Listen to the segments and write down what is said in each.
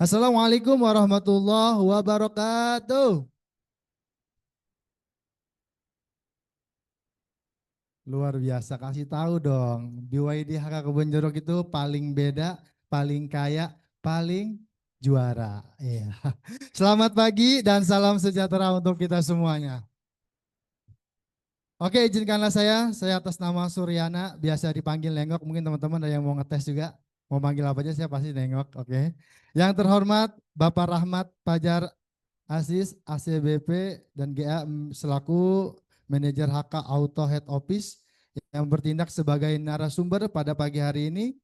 Assalamualaikum warahmatullahi wabarakatuh. Luar biasa, kasih tahu dong. BYD HK Kebun Jeruk itu paling beda, paling kaya, paling juara. Iya. Selamat pagi dan salam sejahtera untuk kita semuanya. Oke, izinkanlah saya atas nama Suryana, biasa dipanggil Nengok. Mungkin teman-teman ada yang mau ngetes juga, mau panggil apa aja saya pasti Nengok. Oke. Yang terhormat Bapak Rahmat Fajar Aziz ACBP dan GA selaku manajer HK Auto Head Office yang bertindak sebagai narasumber pada pagi hari ini.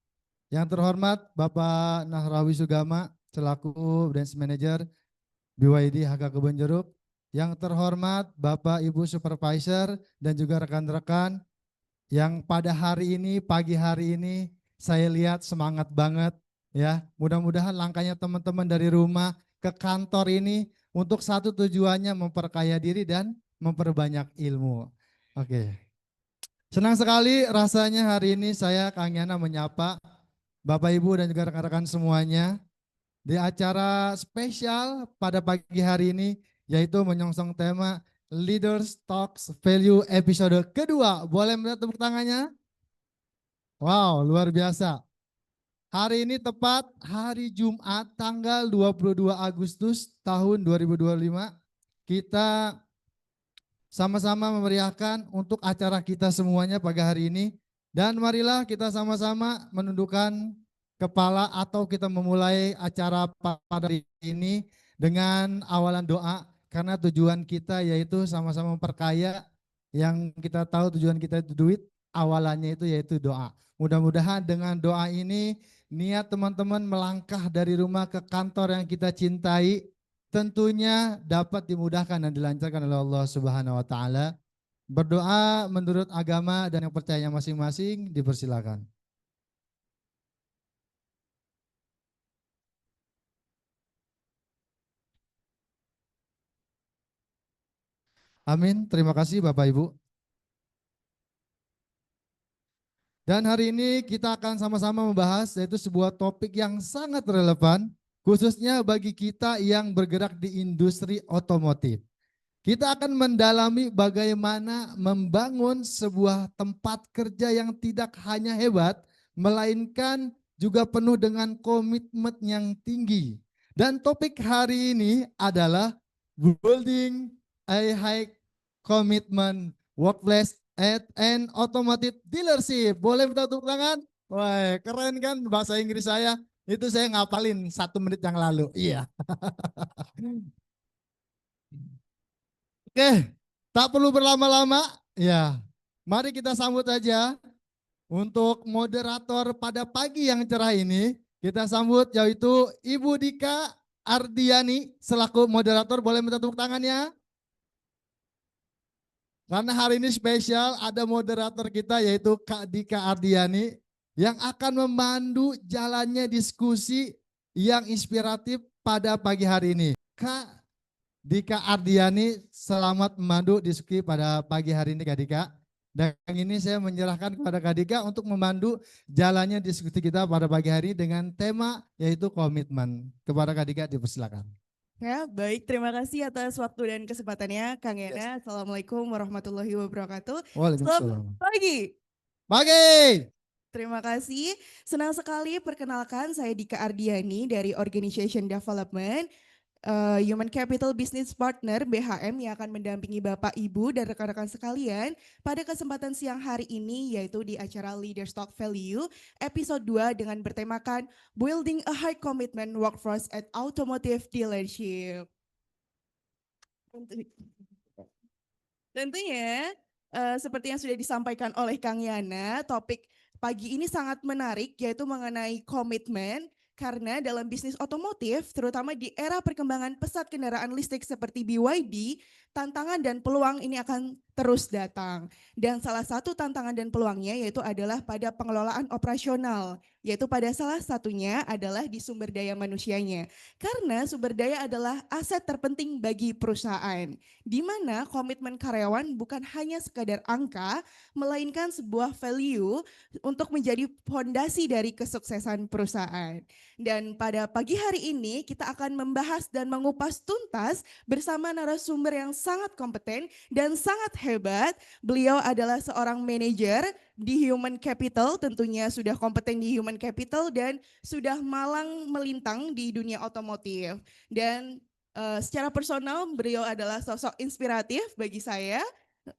Yang terhormat Bapak Nahrawi Sugama selaku branch manager BYD HK Kebun Jeruk. Yang terhormat Bapak Ibu Supervisor dan juga rekan-rekan yang pada hari ini, pagi hari ini saya lihat semangat banget ya. Mudah-mudahan langkahnya teman-teman dari rumah ke kantor ini untuk satu tujuannya memperkaya diri dan memperbanyak ilmu. Oke. Senang sekali rasanya hari ini saya Kang Yana menyapa Bapak Ibu dan juga rekan-rekan semuanya di acara spesial pada pagi hari ini yaitu menyongsong tema Leaders Talks Value episode kedua. Boleh melihat tepuk tangannya? Wow, luar biasa. Hari ini tepat hari Jumat tanggal 22 Agustus tahun 2025. Kita sama-sama memeriahkan untuk acara kita semuanya pagi hari ini. Dan marilah kita sama-sama menundukkan kepala atau kita memulai acara pada hari ini dengan awalan doa. Karena tujuan kita yaitu sama-sama memperkaya, yang kita tahu tujuan kita itu duit, awalannya itu yaitu doa. Mudah-mudahan dengan doa ini niat teman-teman melangkah dari rumah ke kantor yang kita cintai tentunya dapat dimudahkan dan dilancarkan oleh Allah Subhanahu wa taala. Berdoa menurut agama dan yang percaya masing-masing dipersilakan. Amin. Terima kasih Bapak Ibu. Dan hari ini kita akan sama-sama membahas yaitu sebuah topik yang sangat relevan khususnya bagi kita yang bergerak di industri otomotif. Kita akan mendalami bagaimana membangun sebuah tempat kerja yang tidak hanya hebat, melainkan juga penuh dengan komitmen yang tinggi. Dan topik hari ini adalah building a high commitment workplace at an automotive dealership. Boleh minta tepuk tangan? Wah, keren kan bahasa Inggris saya? Itu saya ngapalin 1 menit yang lalu. Iya. Oke, tak perlu berlama-lama. Ya, mari kita sambut aja untuk moderator pada pagi yang cerah ini. Kita sambut yaitu Ibu Dika Ardiani selaku moderator. Boleh minta tepuk tangannya? Karena hari ini spesial ada moderator kita yaitu Kak Dika Ardiani yang akan memandu jalannya diskusi yang inspiratif pada pagi hari ini. Kak Dika Ardiani, selamat memandu diskusi pada pagi hari ini Kak Dika. Dan ini saya menyerahkan kepada Kak Dika untuk memandu jalannya diskusi kita pada pagi hari dengan tema yaitu komitmen. Kepada Kak Dika dipersilakan. Ya, baik. Terima kasih atas waktu dan kesempatannya, Kang Yana. Yes. Assalamualaikum warahmatullahi wabarakatuh. Selamat Waalaikumsalam. pagi. Pagi. Terima kasih. Senang sekali perkenalkan saya Dika Ardiani dari Organization Development, Human Capital Business Partner BHM yang akan mendampingi Bapak, Ibu, dan rekan-rekan sekalian pada kesempatan siang hari ini yaitu di acara Leaders Talk Value episode 2 dengan bertemakan Building a High Commitment Workforce at Automotive Dealership. Tentunya seperti yang sudah disampaikan oleh Kang Yana, topik pagi ini sangat menarik yaitu mengenai komitmen karena dalam bisnis otomotif terutama di era perkembangan pesat kendaraan listrik seperti BYD, tantangan dan peluang ini akan terus datang. Dan salah satu tantangan dan peluangnya yaitu adalah pada pengelolaan operasional, yaitu pada salah satunya adalah di sumber daya manusianya. Karena sumber daya adalah aset terpenting bagi perusahaan, di mana komitmen karyawan bukan hanya sekadar angka, melainkan sebuah value untuk menjadi fondasi dari kesuksesan perusahaan. Dan pada pagi hari ini kita akan membahas dan mengupas tuntas bersama narasumber yang sangat kompeten dan sangat hebat. Beliau adalah seorang manajer di Human Capital, tentunya sudah kompeten di Human Capital dan sudah malang melintang di dunia otomotif. Dan secara personal beliau adalah sosok inspiratif bagi saya.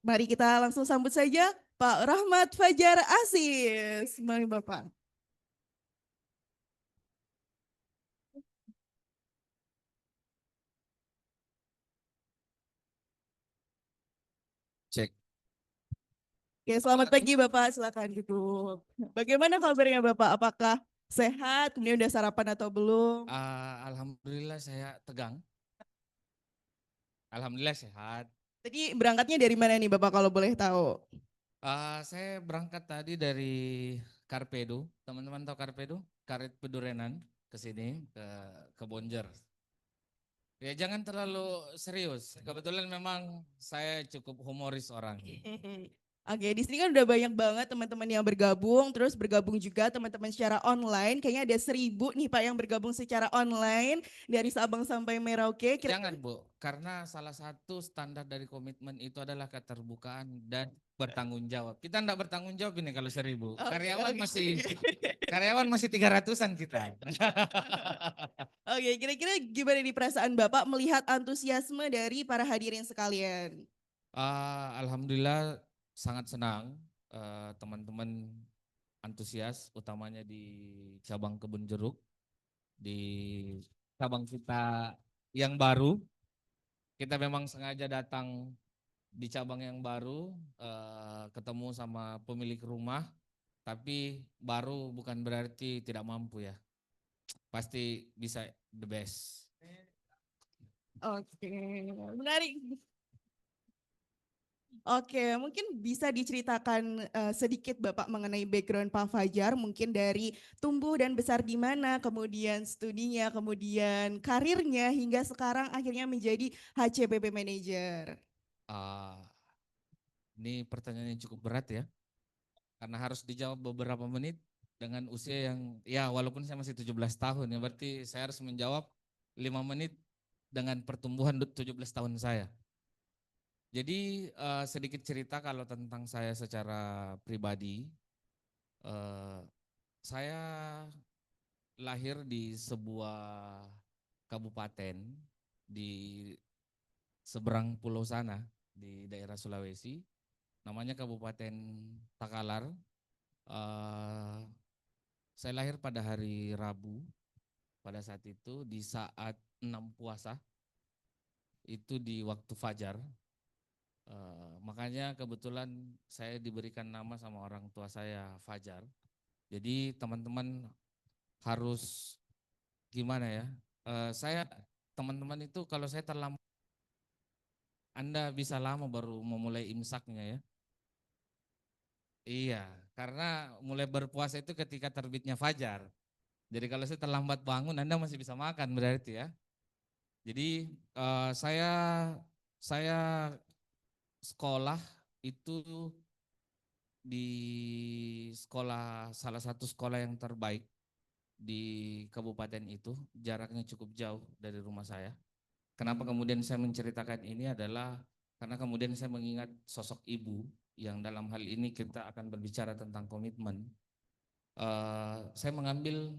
Mari kita langsung sambut saja Pak Rahmat Fajar Aziz. Mari Bapak. Cek. Oke, selamat pagi Bapak, silakan duduk. Bagaimana kabarnya Bapak? Apakah sehat? Kemudian udah sarapan atau belum? Alhamdulillah saya tegang. Alhamdulillah sehat. Tadi berangkatnya dari mana nih Bapak kalau boleh tahu? Saya berangkat tadi dari Karpedo. Teman-teman tahu Karpedo? Karet Pedurenan ke sini ke Bonjer. Ya jangan terlalu serius. Kebetulan memang saya cukup humoris orang. Oke, di sini kan udah banyak banget teman-teman yang bergabung, terus bergabung juga teman-teman secara online. Kayaknya ada 1.000 nih Pak yang bergabung secara online dari Sabang sampai Merauke. Jangan Bu, karena salah satu standar dari komitmen itu adalah keterbukaan dan bertanggung jawab. Kita enggak bertanggung jawab ini kalau 1.000. Karyawan masih 300-an kita. Oke, kira-kira gimana nih perasaan Bapak melihat antusiasme dari para hadirin sekalian? Alhamdulillah sangat senang teman-teman antusias, utamanya di cabang Kebun Jeruk, di cabang kita yang baru. Kita memang sengaja datang di cabang yang baru, ketemu sama pemilik rumah, tapi baru bukan berarti tidak mampu ya. Pasti bisa the best. Oke, menarik. Oke, mungkin bisa diceritakan sedikit Bapak mengenai background Pak Fajar, mungkin dari tumbuh dan besar di mana, kemudian studinya, kemudian karirnya, hingga sekarang akhirnya menjadi HCBP Manager. Ah, ini pertanyaan yang cukup berat ya, karena harus dijawab beberapa menit dengan usia yang ya walaupun saya masih 17 tahun ya, berarti saya harus menjawab 5 menit dengan pertumbuhan 17 tahun saya. Jadi sedikit cerita kalau tentang saya secara pribadi. Saya lahir di sebuah kabupaten di seberang pulau sana di daerah Sulawesi, namanya Kabupaten Takalar. Saya lahir pada hari Rabu, pada saat itu di saat 6 puasa, itu di waktu fajar. Makanya kebetulan saya diberikan nama sama orang tua saya Fajar. Jadi teman-teman harus gimana ya? Saya teman-teman itu kalau saya terlambat, Anda bisa lama baru memulai imsaknya ya. Iya, karena mulai berpuasa itu ketika terbitnya fajar. Jadi kalau saya terlambat bangun, Anda masih bisa makan berarti ya. Jadi saya sekolah itu di sekolah, salah satu sekolah yang terbaik di kabupaten itu, jaraknya cukup jauh dari rumah saya. Kenapa kemudian saya menceritakan ini adalah karena kemudian saya mengingat sosok ibu yang dalam hal ini kita akan berbicara tentang komitmen. Saya mengambil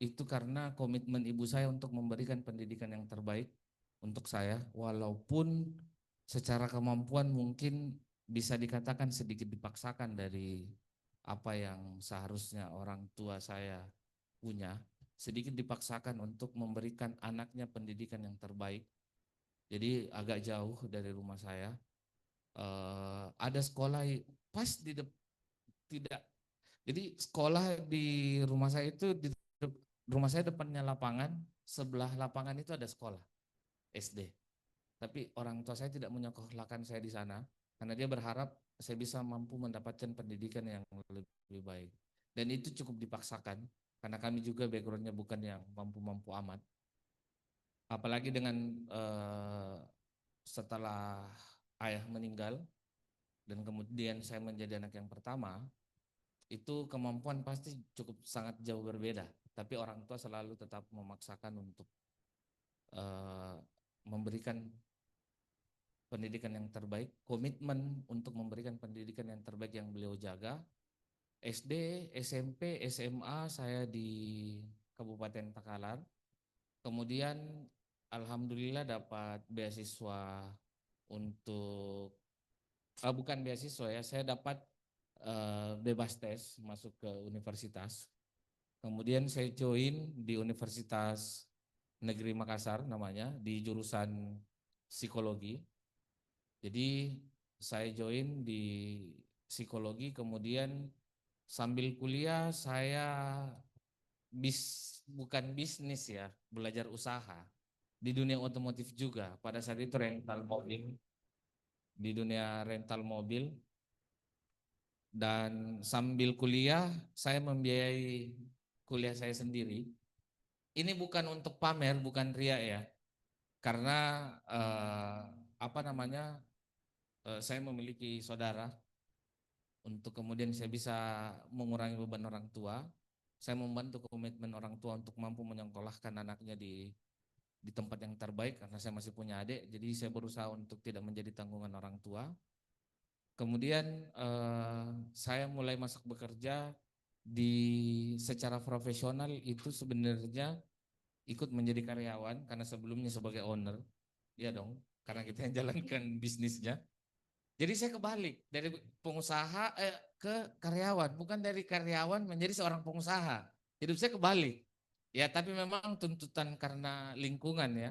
itu karena komitmen ibu saya untuk memberikan pendidikan yang terbaik untuk saya, walaupun secara kemampuan mungkin bisa dikatakan sedikit dipaksakan dari apa yang seharusnya orang tua saya punya, sedikit dipaksakan untuk memberikan anaknya pendidikan yang terbaik. Jadi agak jauh dari rumah saya. Ada sekolah pas tidak. Jadi sekolah di rumah saya itu rumah saya depannya lapangan, sebelah lapangan itu ada sekolah SD. Tapi orang tua saya tidak menyekolahkan saya di sana. karena dia berharap saya bisa mampu mendapatkan pendidikan yang lebih baik. Dan itu cukup dipaksakan karena kami juga backgroundnya bukan yang mampu-mampu amat. Apalagi dengan setelah ayah meninggal dan kemudian saya menjadi anak yang pertama, itu kemampuan pasti cukup sangat jauh berbeda. Tapi orang tua selalu tetap memaksakan untuk memberikan pendidikan yang terbaik, komitmen untuk memberikan pendidikan yang terbaik yang beliau jaga. SD, SMP, SMA saya di Kabupaten Takalar. Kemudian alhamdulillah dapat beasiswa untuk bukan beasiswa ya, saya dapat bebas tes masuk ke universitas. Kemudian saya join di Universitas Negeri Makassar namanya di jurusan psikologi. Jadi saya join di psikologi, kemudian sambil kuliah saya bukan bisnis ya, belajar usaha di dunia otomotif juga. Pada saat itu rental mobil, di dunia rental mobil, dan sambil kuliah saya membiayai kuliah saya sendiri. Ini bukan untuk pamer, bukan ria ya, karena apa namanya, saya memiliki saudara. Untuk kemudian saya bisa mengurangi beban orang tua, saya membantu komitmen orang tua untuk mampu menyekolahkan anaknya di tempat yang terbaik karena saya masih punya adik, jadi saya berusaha untuk tidak menjadi tanggungan orang tua. Kemudian saya mulai masuk bekerja secara profesional itu sebenarnya ikut menjadi karyawan karena sebelumnya sebagai owner, ya dong, karena kita yang jalankan bisnisnya. Jadi saya kebalik dari pengusaha ke karyawan, bukan dari karyawan menjadi seorang pengusaha. Hidup saya kebalik. Ya, tapi memang tuntutan karena lingkungan ya.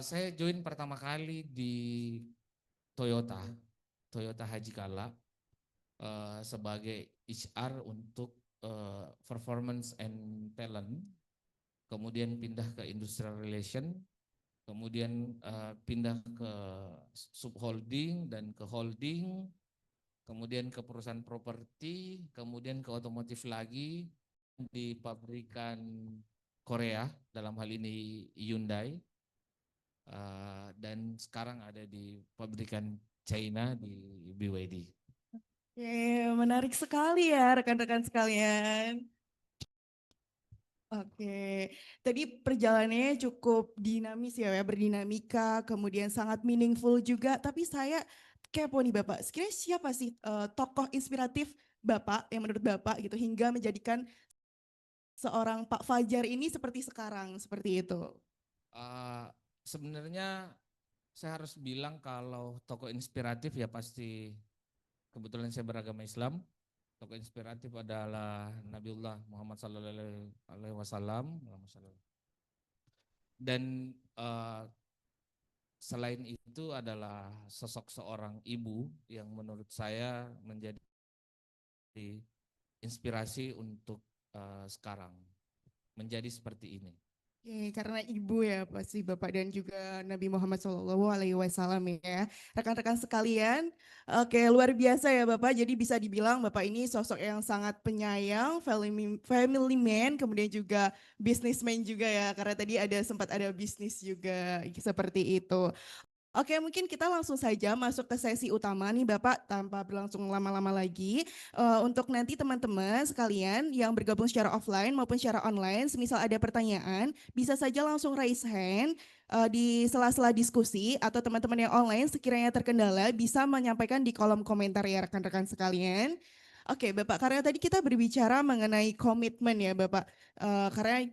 Saya join pertama kali di Toyota, Toyota Haji Kala sebagai HR untuk performance and talent. Kemudian pindah ke industrial relation, kemudian pindah ke subholding dan ke holding, kemudian ke perusahaan properti, kemudian ke otomotif lagi di pabrikan Korea, dalam hal ini Hyundai, dan sekarang ada di pabrikan China di BYD. Oke, menarik sekali ya rekan-rekan sekalian. Oke, tadi perjalanannya cukup dinamis ya, berdinamika, kemudian sangat meaningful juga. Tapi saya kepo nih Bapak, sekiranya siapa sih tokoh inspiratif Bapak yang menurut Bapak gitu hingga menjadikan seorang Pak Fajar ini seperti sekarang, seperti itu? Sebenarnya saya harus bilang kalau tokoh inspiratif ya pasti, kebetulan saya beragama Islam. Tokoh inspiratif adalah Nabiullah Muhammad Sallallahu Alaihi Wasallam. Dan selain itu adalah sosok seorang ibu yang menurut saya menjadi inspirasi untuk sekarang menjadi seperti ini. Oke, karena ibu ya pasti Bapak dan juga Nabi Muhammad SAW ya. Rekan-rekan sekalian, oke luar biasa ya Bapak. Jadi bisa dibilang Bapak ini sosok yang sangat penyayang, family man, kemudian juga businessman juga ya. Karena tadi sempat ada bisnis juga seperti itu. Oke, mungkin kita langsung saja masuk ke sesi utama nih Bapak, tanpa berlangsung lama-lama lagi. Untuk nanti teman-teman sekalian yang bergabung secara offline maupun secara online, semisal ada pertanyaan, bisa saja langsung raise hand di sela-sela diskusi, atau teman-teman yang online sekiranya terkendala bisa menyampaikan di kolom komentar ya rekan-rekan sekalian. Oke Bapak, karena tadi kita berbicara mengenai komitmen ya Bapak, karena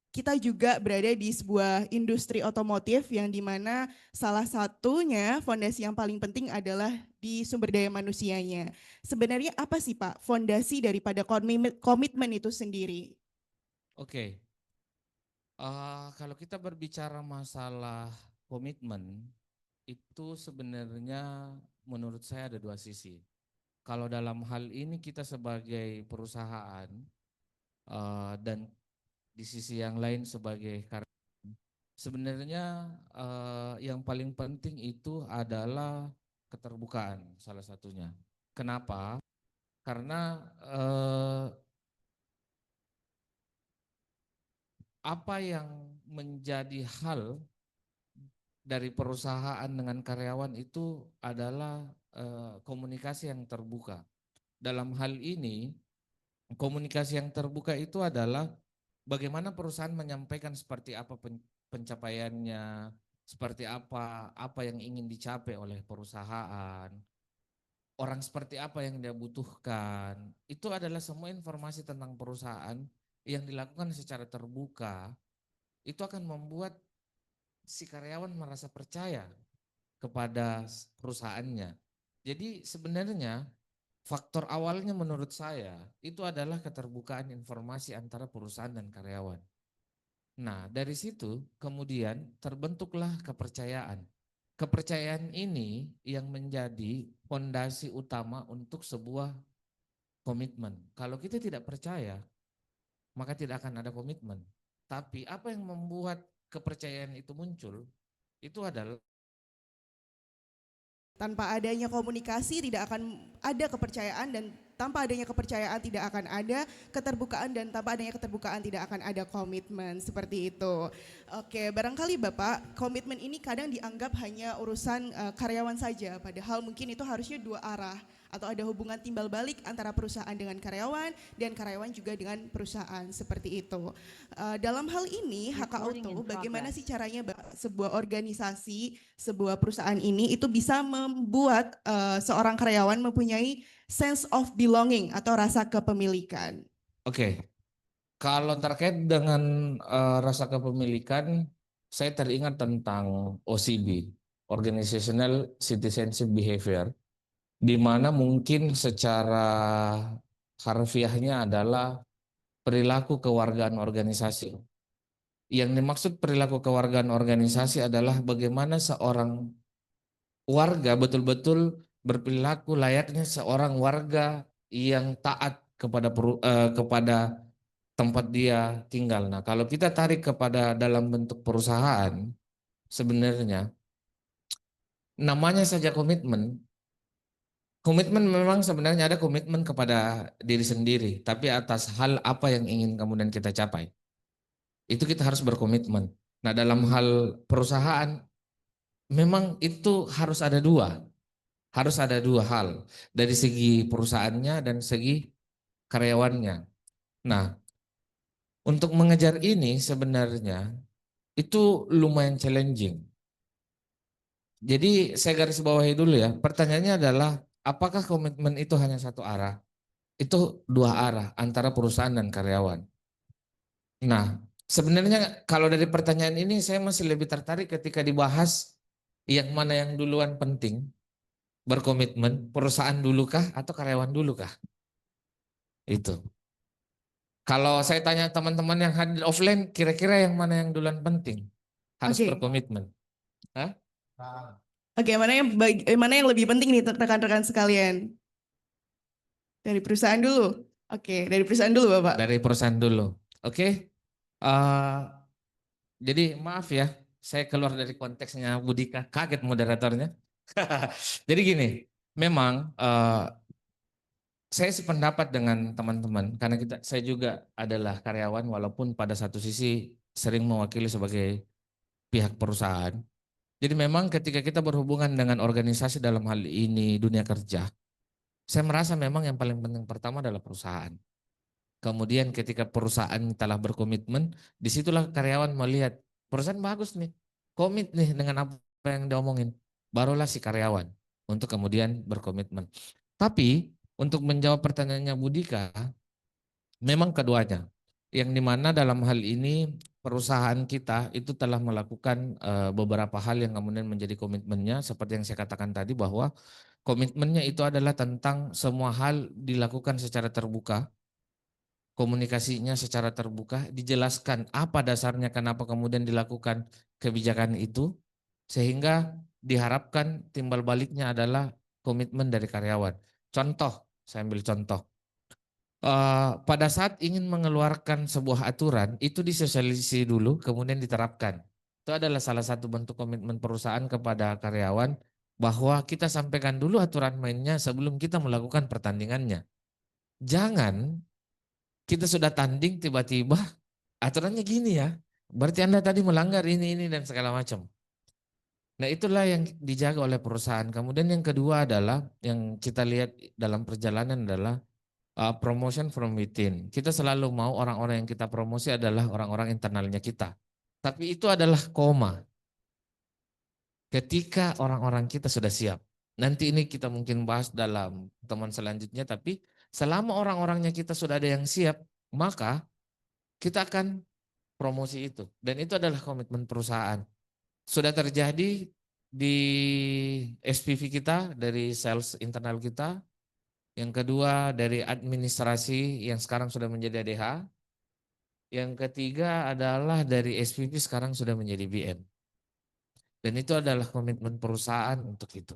kita juga berada di sebuah industri otomotif yang dimana salah satunya fondasi yang paling penting adalah di sumber daya manusianya. Sebenarnya apa sih Pak fondasi daripada komitmen itu sendiri? Oke, kalau kita berbicara masalah komitmen, itu sebenarnya menurut saya ada dua sisi. Kalau dalam hal ini kita sebagai perusahaan dan di sisi yang lain sebagai karyawan, sebenarnya yang paling penting itu adalah keterbukaan salah satunya. Kenapa? Karena apa yang menjadi hal dari perusahaan dengan karyawan itu adalah komunikasi yang terbuka. Dalam hal ini, komunikasi yang terbuka itu adalah bagaimana perusahaan menyampaikan seperti apa pencapaiannya, seperti apa yang ingin dicapai oleh perusahaan, orang seperti apa yang dia butuhkan. Itu adalah semua informasi tentang perusahaan yang dilakukan secara terbuka. Itu akan membuat si karyawan merasa percaya kepada perusahaannya. Jadi sebenarnya faktor awalnya menurut saya itu adalah keterbukaan informasi antara perusahaan dan karyawan. Nah, dari situ kemudian terbentuklah kepercayaan. Kepercayaan ini yang menjadi fondasi utama untuk sebuah komitmen. Kalau kita tidak percaya, maka tidak akan ada komitmen. Tapi apa yang membuat kepercayaan itu muncul, itu adalah Tanpa adanya komunikasi tidak akan ada kepercayaan, dan tanpa adanya kepercayaan tidak akan ada keterbukaan, dan tanpa adanya keterbukaan tidak akan ada komitmen, seperti itu. Oke, barangkali Bapak, komitmen ini kadang dianggap hanya urusan karyawan saja, padahal mungkin itu harusnya dua arah, atau ada hubungan timbal balik antara perusahaan dengan karyawan dan karyawan juga dengan perusahaan, seperti itu. Dalam hal ini HK Auto, bagaimana sih caranya sebuah organisasi, sebuah perusahaan ini itu bisa membuat seorang karyawan mempunyai sense of belonging atau rasa kepemilikan? Oke. Kalau terkait dengan rasa kepemilikan, saya teringat tentang OCB, Organizational Citizenship Behavior, di mana mungkin secara harfiahnya adalah perilaku kewargaan organisasi. Yang dimaksud perilaku kewargaan organisasi adalah bagaimana seorang warga betul-betul berperilaku layaknya seorang warga yang taat kepada tempat dia tinggal. Nah, kalau kita tarik kepada dalam bentuk perusahaan, sebenarnya namanya saja komitmen. Komitmen memang sebenarnya ada komitmen kepada diri sendiri, tapi atas hal apa yang ingin kemudian kita capai. Itu kita harus berkomitmen. Nah, dalam hal perusahaan memang itu harus ada dua hal dari segi perusahaannya dan segi karyawannya. Nah, untuk mengejar ini sebenarnya itu lumayan challenging. Jadi saya garis bawahi dulu ya. Pertanyaannya adalah apakah komitmen itu hanya satu arah? Itu dua arah antara perusahaan dan karyawan. Nah, sebenarnya kalau dari pertanyaan ini saya masih lebih tertarik ketika dibahas yang mana yang duluan penting berkomitmen, perusahaan dulukah atau karyawan dulukah? Itu. Kalau saya tanya teman-teman yang hadir offline, kira-kira yang mana yang duluan penting? Harus Oke. berkomitmen. Hah? Oke, mana yang lebih penting nih rekan-rekan sekalian? Dari perusahaan dulu. Oke, dari perusahaan dulu Bapak. Dari perusahaan dulu. Oke. Eh, jadi maaf ya, saya keluar dari konteksnya Budika, kaget moderatornya. Jadi gini, memang saya sependapat dengan teman-teman karena saya juga adalah karyawan walaupun pada satu sisi sering mewakili sebagai pihak perusahaan. Jadi memang ketika kita berhubungan dengan organisasi dalam hal ini dunia kerja, saya merasa memang yang paling penting pertama adalah perusahaan. Kemudian ketika perusahaan telah berkomitmen, disitulah karyawan melihat perusahaan bagus nih, komit nih dengan apa yang diomongin. Barulah si karyawan untuk kemudian berkomitmen. Tapi untuk menjawab pertanyaannya Budika, memang keduanya. Yang dimana dalam hal ini perusahaan kita itu telah melakukan beberapa hal yang kemudian menjadi komitmennya. Seperti yang saya katakan tadi bahwa komitmennya itu adalah tentang semua hal dilakukan secara terbuka. Komunikasinya secara terbuka, dijelaskan apa dasarnya kenapa kemudian dilakukan kebijakan itu, sehingga diharapkan timbal baliknya adalah komitmen dari karyawan. Contoh, saya ambil contoh. Pada saat ingin mengeluarkan sebuah aturan, itu disosialisasi dulu, kemudian diterapkan. Itu adalah salah satu bentuk komitmen perusahaan kepada karyawan bahwa kita sampaikan dulu aturan mainnya sebelum kita melakukan pertandingannya. Jangan kita sudah tanding tiba-tiba aturannya gini ya. Berarti Anda tadi melanggar ini dan segala macam. Nah, itulah yang dijaga oleh perusahaan. Kemudian yang kedua adalah yang kita lihat dalam perjalanan adalah promotion from within. Kita selalu mau orang-orang yang kita promosi adalah orang-orang internalnya kita. Tapi itu adalah koma. Ketika orang-orang kita sudah siap. Nanti ini kita mungkin bahas dalam teman selanjutnya, tapi selama orang-orangnya kita sudah ada yang siap, maka kita akan promosi itu. Dan itu adalah komitmen perusahaan. Sudah terjadi di SPV kita, dari sales internal kita. Yang kedua dari administrasi yang sekarang sudah menjadi ADH. Yang ketiga adalah dari SPV sekarang sudah menjadi BM. Dan itu adalah komitmen perusahaan untuk itu.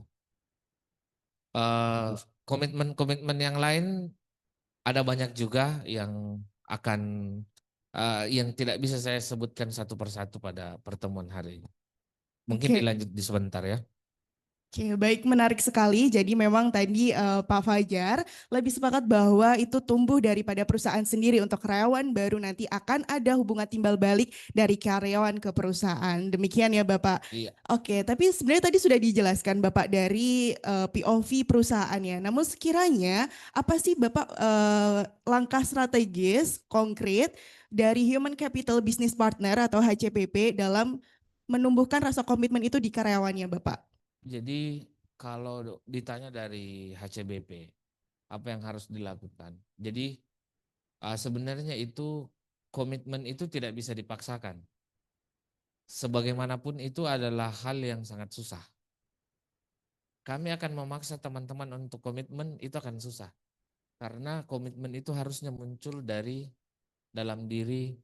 Komitmen-komitmen yang lain ada banyak juga yang akan yang tidak bisa saya sebutkan satu persatu pada pertemuan hari ini. Mungkin Oke. dilanjut di sebentar ya. Oke, baik, menarik sekali. Jadi memang tadi Pak Fajar lebih sepakat bahwa itu tumbuh daripada perusahaan sendiri. Untuk karyawan baru nanti akan ada hubungan timbal balik dari karyawan ke perusahaan. Demikian ya Bapak. Iya. Oke, tapi sebenarnya tadi sudah dijelaskan Bapak dari POV perusahaannya. Namun sekiranya apa sih Bapak langkah strategis konkret dari Human Capital Business Partner atau HCPP dalam menumbuhkan rasa komitmen itu di karyawannya Bapak? Jadi kalau ditanya dari HCBP, apa yang harus dilakukan? Jadi sebenarnya itu komitmen itu tidak bisa dipaksakan. Sebagaimanapun itu adalah hal yang sangat susah. Kami akan memaksa teman-teman untuk komitmen itu akan susah. Karena komitmen itu harusnya muncul dari dalam diri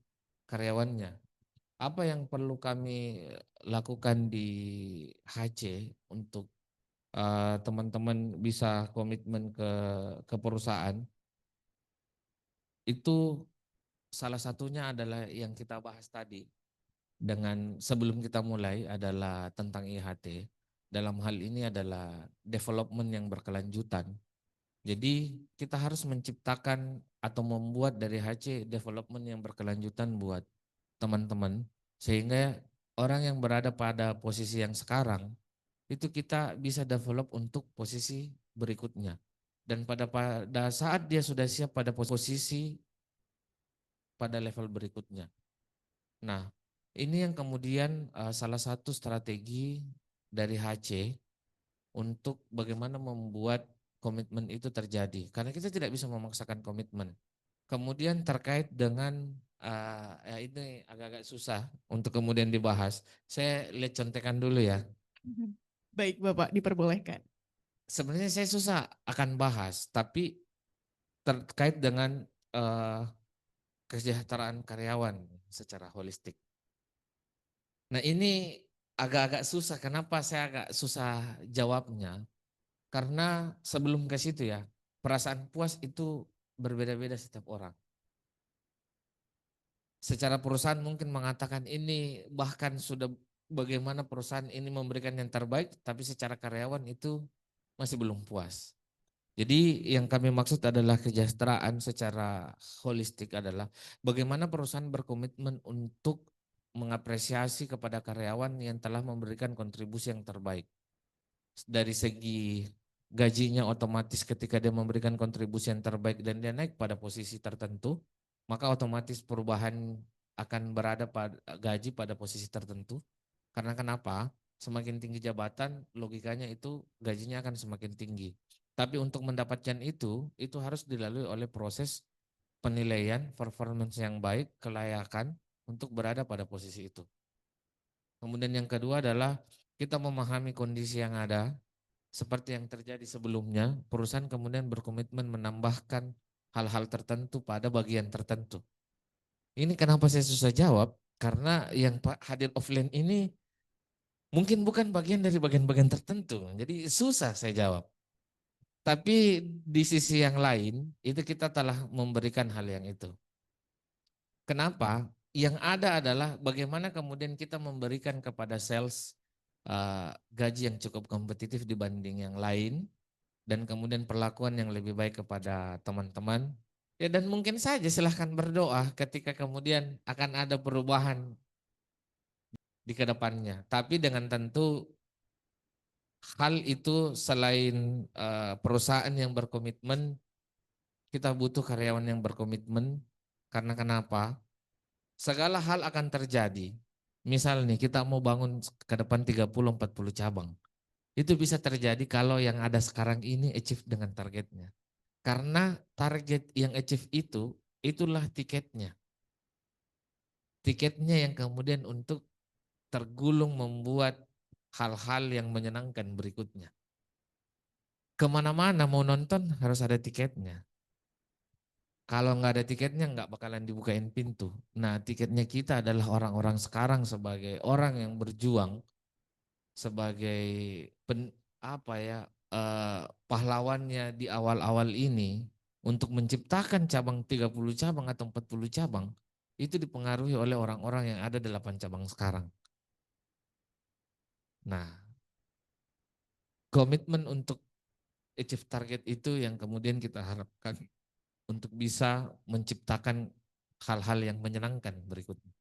karyawannya. Apa yang perlu kami lakukan di HC untuk teman-teman bisa komitmen ke perusahaan, itu salah satunya adalah yang kita bahas tadi dengan sebelum kita mulai adalah tentang IHT. Dalam hal ini adalah development yang berkelanjutan. Jadi kita harus menciptakan atau membuat dari HC development yang berkelanjutan buat teman-teman, sehingga orang yang berada pada posisi yang sekarang itu kita bisa develop untuk posisi berikutnya. Dan pada saat dia sudah siap pada posisi pada level berikutnya. Nah, ini yang kemudian salah satu strategi dari HC untuk bagaimana membuat komitmen itu terjadi. Karena kita tidak bisa memaksakan komitmen. Kemudian terkait dengan ya ini agak-agak susah untuk kemudian dibahas. Saya lihat contekan dulu ya. Baik Bapak, diperbolehkan. Sebenarnya saya susah akan bahas, tapi terkait dengan kesejahteraan karyawan secara holistik. Nah ini agak-agak susah. Kenapa saya agak susah jawabnya? Karena sebelum ke situ ya, perasaan puas itu berbeda-beda setiap orang. Secara perusahaan mungkin mengatakan ini bahkan sudah bagaimana perusahaan ini memberikan yang terbaik, tapi secara karyawan itu masih belum puas. Jadi yang kami maksud adalah kesejahteraan secara holistik adalah bagaimana perusahaan berkomitmen untuk mengapresiasi kepada karyawan yang telah memberikan kontribusi yang terbaik. Dari segi gajinya otomatis ketika dia memberikan kontribusi yang terbaik dan dia naik pada posisi tertentu, maka otomatis perubahan akan berada pada gaji pada posisi tertentu. Karena kenapa? Semakin tinggi jabatan, logikanya itu gajinya akan semakin tinggi. Tapi untuk mendapatkan itu harus dilalui oleh proses penilaian performance yang baik, kelayakan untuk berada pada posisi itu. Kemudian yang kedua adalah kita memahami kondisi yang ada, seperti yang terjadi sebelumnya, perusahaan kemudian berkomitmen menambahkan hal-hal tertentu pada bagian tertentu. Ini kenapa saya susah jawab, karena yang hadir offline ini mungkin bukan bagian dari bagian-bagian tertentu, jadi susah saya jawab. Tapi di sisi yang lain, itu kita telah memberikan hal yang itu. Kenapa? Yang ada adalah bagaimana kemudian kita memberikan kepada sales gaji yang cukup kompetitif dibanding yang lain, dan kemudian perlakuan yang lebih baik kepada teman-teman. Ya, dan mungkin saja silahkan berdoa ketika kemudian akan ada perubahan di kedepannya. Tapi dengan tentu hal itu selain perusahaan yang berkomitmen, kita butuh karyawan yang berkomitmen. Karena kenapa? Segala hal akan terjadi. Misal nih kita mau bangun ke depan 30-40 cabang. Itu bisa terjadi kalau yang ada sekarang ini achieve dengan targetnya. Karena target yang achieve itu, itulah tiketnya. Tiketnya yang kemudian untuk tergulung membuat hal-hal yang menyenangkan berikutnya. Kemana-mana mau nonton harus ada tiketnya. Kalau nggak ada tiketnya nggak bakalan dibukain pintu. Nah, tiketnya kita adalah orang-orang sekarang sebagai orang yang berjuang, sebagai pahlawannya di awal-awal ini untuk menciptakan cabang 30 cabang atau 40 cabang, itu dipengaruhi oleh orang-orang yang ada 8 cabang sekarang. Nah, komitmen untuk achieve target itu yang kemudian kita harapkan untuk bisa menciptakan hal-hal yang menyenangkan berikutnya.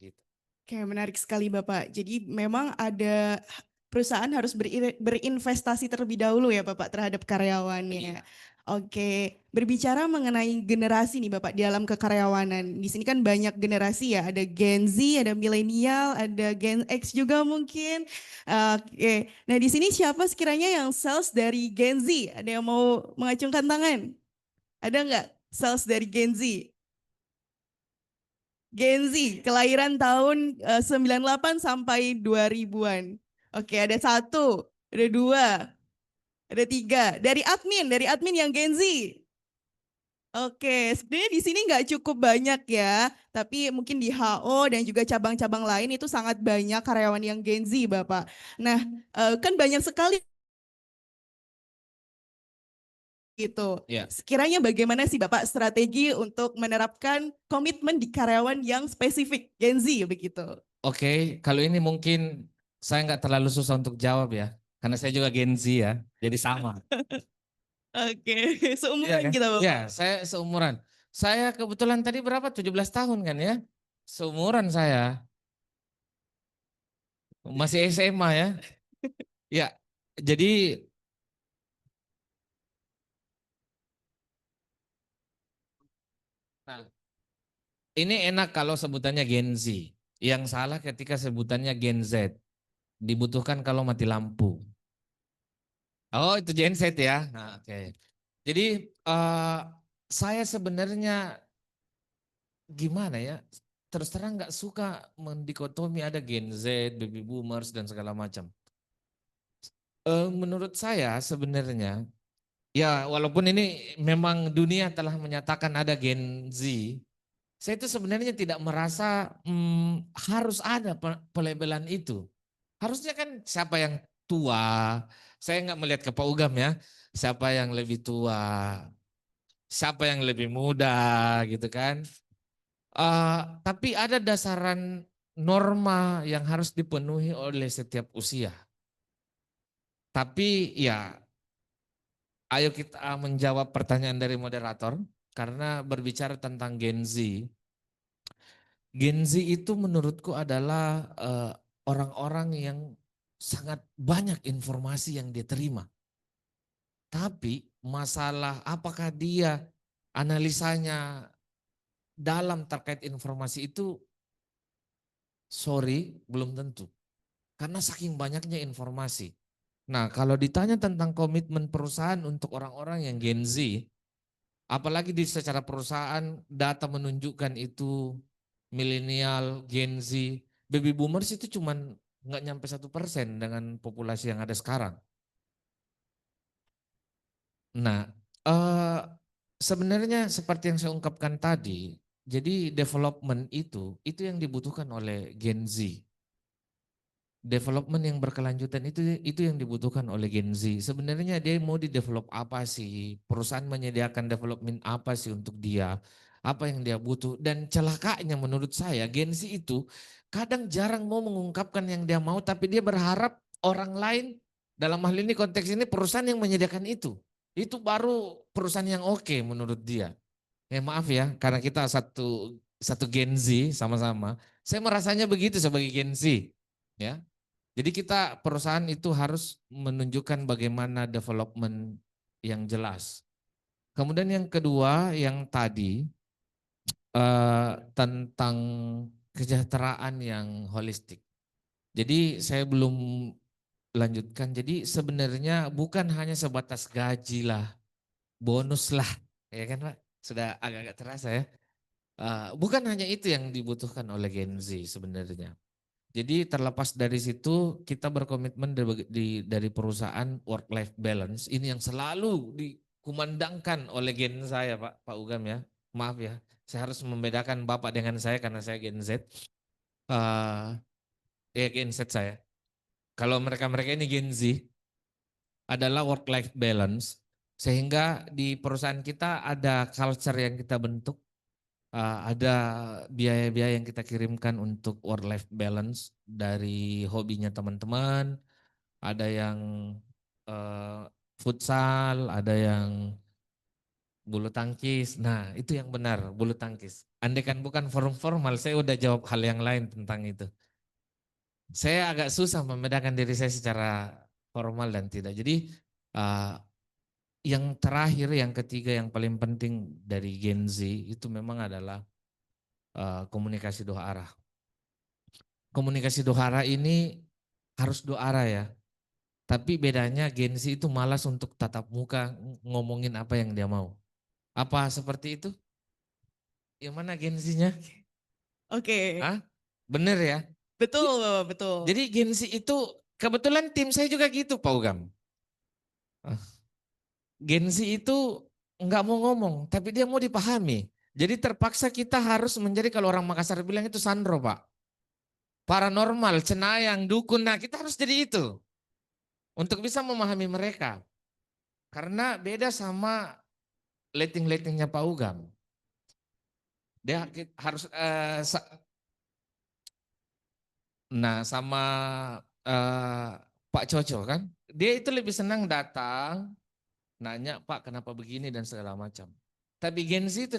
Gitu. Oke, menarik sekali Bapak. Jadi memang ada perusahaan harus berinvestasi terlebih dahulu ya Bapak terhadap karyawannya. Iya. Oke, berbicara mengenai generasi nih Bapak di dalam kekaryawanan. Di sini kan banyak generasi ya, ada Gen Z, ada milenial, ada Gen X juga mungkin. Oke, nah di sini siapa sekiranya yang sales dari Gen Z? Ada yang mau mengacungkan tangan? Ada nggak sales dari Gen Z? Gen Z, kelahiran tahun 98 sampai 2000-an. Oke, ada satu, ada dua, ada tiga. Dari admin yang Gen Z. Oke, sebenarnya di sini nggak cukup banyak ya, tapi mungkin di HO dan juga cabang-cabang lain itu sangat banyak karyawan yang Gen Z, Bapak. Nah, kan banyak sekali gitu. Ya, Sekiranya bagaimana sih Bapak strategi untuk menerapkan komitmen di karyawan yang spesifik Gen Z begitu? oke. Kalau ini mungkin saya nggak terlalu susah untuk jawab ya, karena saya juga Gen Z ya, jadi sama. Oke, Iya seumuran kan? kita Ya, Bapak. saya seumuran. Saya kebetulan tadi berapa? 17 tahun kan ya? Seumuran saya. Masih SMA ya. Ya, jadi nah, ini enak kalau sebutannya Gen Z. Yang salah ketika sebutannya Gen Z. Dibutuhkan kalau mati lampu. Oh, itu Gen Z ya. Nah, oke. Jadi saya sebenarnya gimana ya? Terus terang nggak suka mendikotomi ada Gen Z, baby boomers dan segala macam. Menurut saya sebenarnya ya walaupun ini memang dunia telah menyatakan ada Gen Z, saya itu sebenarnya tidak merasa harus ada pelabelan itu. Harusnya kan siapa yang tua, saya nggak melihat ke Pak Ugam ya, siapa yang lebih tua, siapa yang lebih muda gitu kan. Tapi ada dasaran norma yang harus dipenuhi oleh setiap usia. Tapi ya ayo kita menjawab pertanyaan dari moderator karena berbicara tentang Gen Z. Gen Z itu menurutku adalah orang-orang yang sangat banyak informasi yang dia terima. Tapi masalah apakah dia analisanya dalam terkait informasi itu, sorry, belum tentu. Karena saking banyaknya informasi. Nah, kalau ditanya tentang komitmen perusahaan untuk orang-orang yang Gen Z, apalagi di secara perusahaan data menunjukkan itu milenial, Gen Z, baby boomers itu cuman nggak nyampe 1% dengan populasi yang ada sekarang. Nah, eh, sebenarnya seperti yang saya ungkapkan tadi, jadi development itu yang dibutuhkan oleh Gen Z. Development yang berkelanjutan itu yang dibutuhkan oleh Gen Z. Sebenarnya dia mau di develop apa sih? Perusahaan menyediakan development apa sih untuk dia? apa yang dia butuh. Dan celakanya menurut saya Gen Z itu kadang jarang mau mengungkapkan yang dia mau, tapi dia berharap orang lain, dalam hal ini konteks ini perusahaan yang menyediakan itu. Itu baru perusahaan yang oke menurut dia. Maaf ya, karena kita satu satu Gen Z sama-sama. Saya merasanya begitu sebagai Gen Z. Ya. Jadi kita perusahaan itu harus menunjukkan bagaimana development yang jelas. Kemudian yang kedua yang tadi tentang kesejahteraan yang holistik. Jadi saya belum lanjutkan. Jadi sebenarnya bukan hanya sebatas gaji lah, bonus lah, ya kan Pak? Sudah agak-agak terasa ya. Bukan hanya itu yang dibutuhkan oleh Gen Z sebenarnya. Jadi terlepas dari situ kita berkomitmen dari perusahaan work life balance ini yang selalu dikumandangkan oleh gen saya Pak Ugam ya. Maaf ya, saya harus membedakan Bapak dengan saya karena saya Gen Z. Ya Gen Z saya. Kalau mereka-mereka ini Gen Z adalah work life balance sehingga di perusahaan kita ada culture yang kita bentuk. Ada biaya-biaya yang kita kirimkan untuk work life balance dari hobinya teman-teman, ada yang eh, futsal, ada yang bulu tangkis. Nah, itu yang benar, bulu tangkis. Andai kan bukan forum formal, saya udah jawab hal yang lain tentang itu. Saya agak susah membedakan diri saya secara formal dan tidak. Jadi eh, yang terakhir, yang ketiga, yang paling penting dari Gen Z itu memang adalah komunikasi dua arah. Komunikasi dua arah ini harus dua arah ya. Tapi bedanya Gen Z itu malas untuk tatap muka ngomongin apa yang dia mau. Apa seperti itu? Yang mana Gen Z-nya? Oke, Hah? Bener ya? betul Bapak, betul. Jadi Gen Z itu kebetulan tim saya juga gitu Pak Ugam. Ah, Gen Z itu nggak mau ngomong, tapi dia mau dipahami. Jadi terpaksa kita harus menjadi kalau orang Makassar bilang itu Sandro Pak. Paranormal, cenayang, dukun. Nah kita harus jadi itu. Untuk bisa memahami mereka. Karena beda sama letting-lettingnya Pak Ugam. Dia harus nah sama eh, Pak Coco kan, dia itu lebih senang datang nanya Pak kenapa begini dan segala macam. Tapi Gen Z itu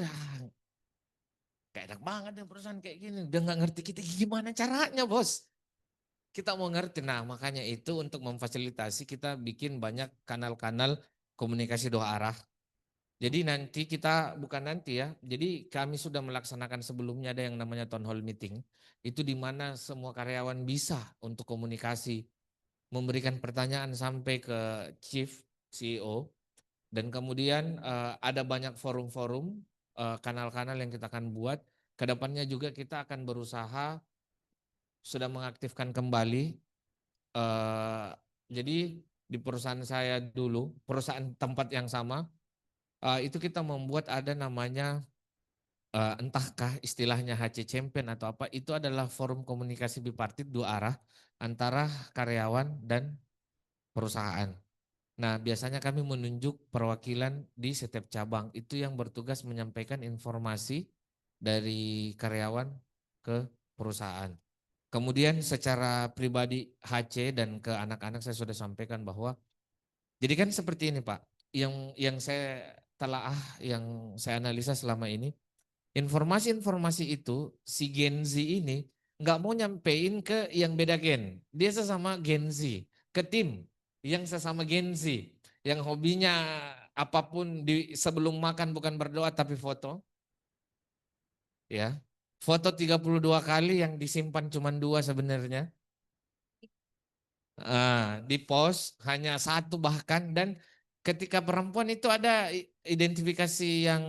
kayak enak banget nih perusahaan kayak gini, udah nggak ngerti kita gimana caranya bos. Kita mau ngerti, nah makanya itu untuk memfasilitasi kita bikin banyak kanal-kanal komunikasi dua arah. Jadi nanti kita, bukan nanti ya, jadi kami sudah melaksanakan sebelumnya ada yang namanya town hall meeting. Itu di mana semua karyawan bisa untuk komunikasi, memberikan pertanyaan sampai ke chief CEO. Dan kemudian ada banyak forum-forum, kanal-kanal yang kita akan buat. Kedepannya juga kita akan berusaha sudah mengaktifkan kembali. Jadi di perusahaan saya dulu, perusahaan tempat yang sama, itu kita membuat ada namanya entahkah istilahnya HC Champion atau apa, itu adalah forum komunikasi bipartit dua arah antara karyawan dan perusahaan. Nah, biasanya kami menunjuk perwakilan di setiap cabang itu yang bertugas menyampaikan informasi dari karyawan ke perusahaan. Kemudian secara pribadi HC dan ke anak-anak saya sudah sampaikan bahwa jadi kan seperti ini Pak, yang saya telaah, yang saya analisa selama ini, informasi-informasi itu si Gen Z ini nggak mau nyampein ke yang beda gen. Dia sesama Gen Z, ke tim yang sesama Gen Z, yang hobinya apapun di sebelum makan bukan berdoa tapi foto, ya. Foto 32 kali yang disimpan cuma dua sebenarnya. Di post hanya satu bahkan, dan ketika perempuan itu ada identifikasi yang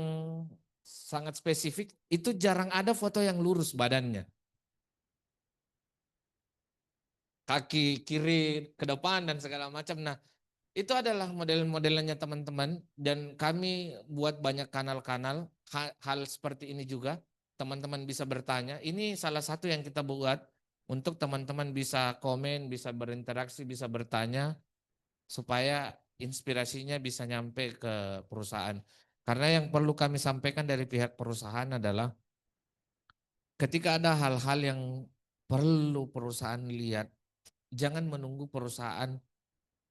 sangat spesifik, itu jarang ada foto yang lurus badannya. Kaki kiri ke depan dan segala macam. Nah, itu adalah model-modelnya teman-teman dan kami buat banyak kanal-kanal hal seperti ini juga. Teman-teman bisa bertanya. Ini salah satu yang kita buat untuk teman-teman bisa komen, bisa berinteraksi, bisa bertanya supaya inspirasinya bisa nyampe ke perusahaan. Karena yang perlu kami sampaikan dari pihak perusahaan adalah ketika ada hal-hal yang perlu perusahaan lihat, jangan menunggu perusahaan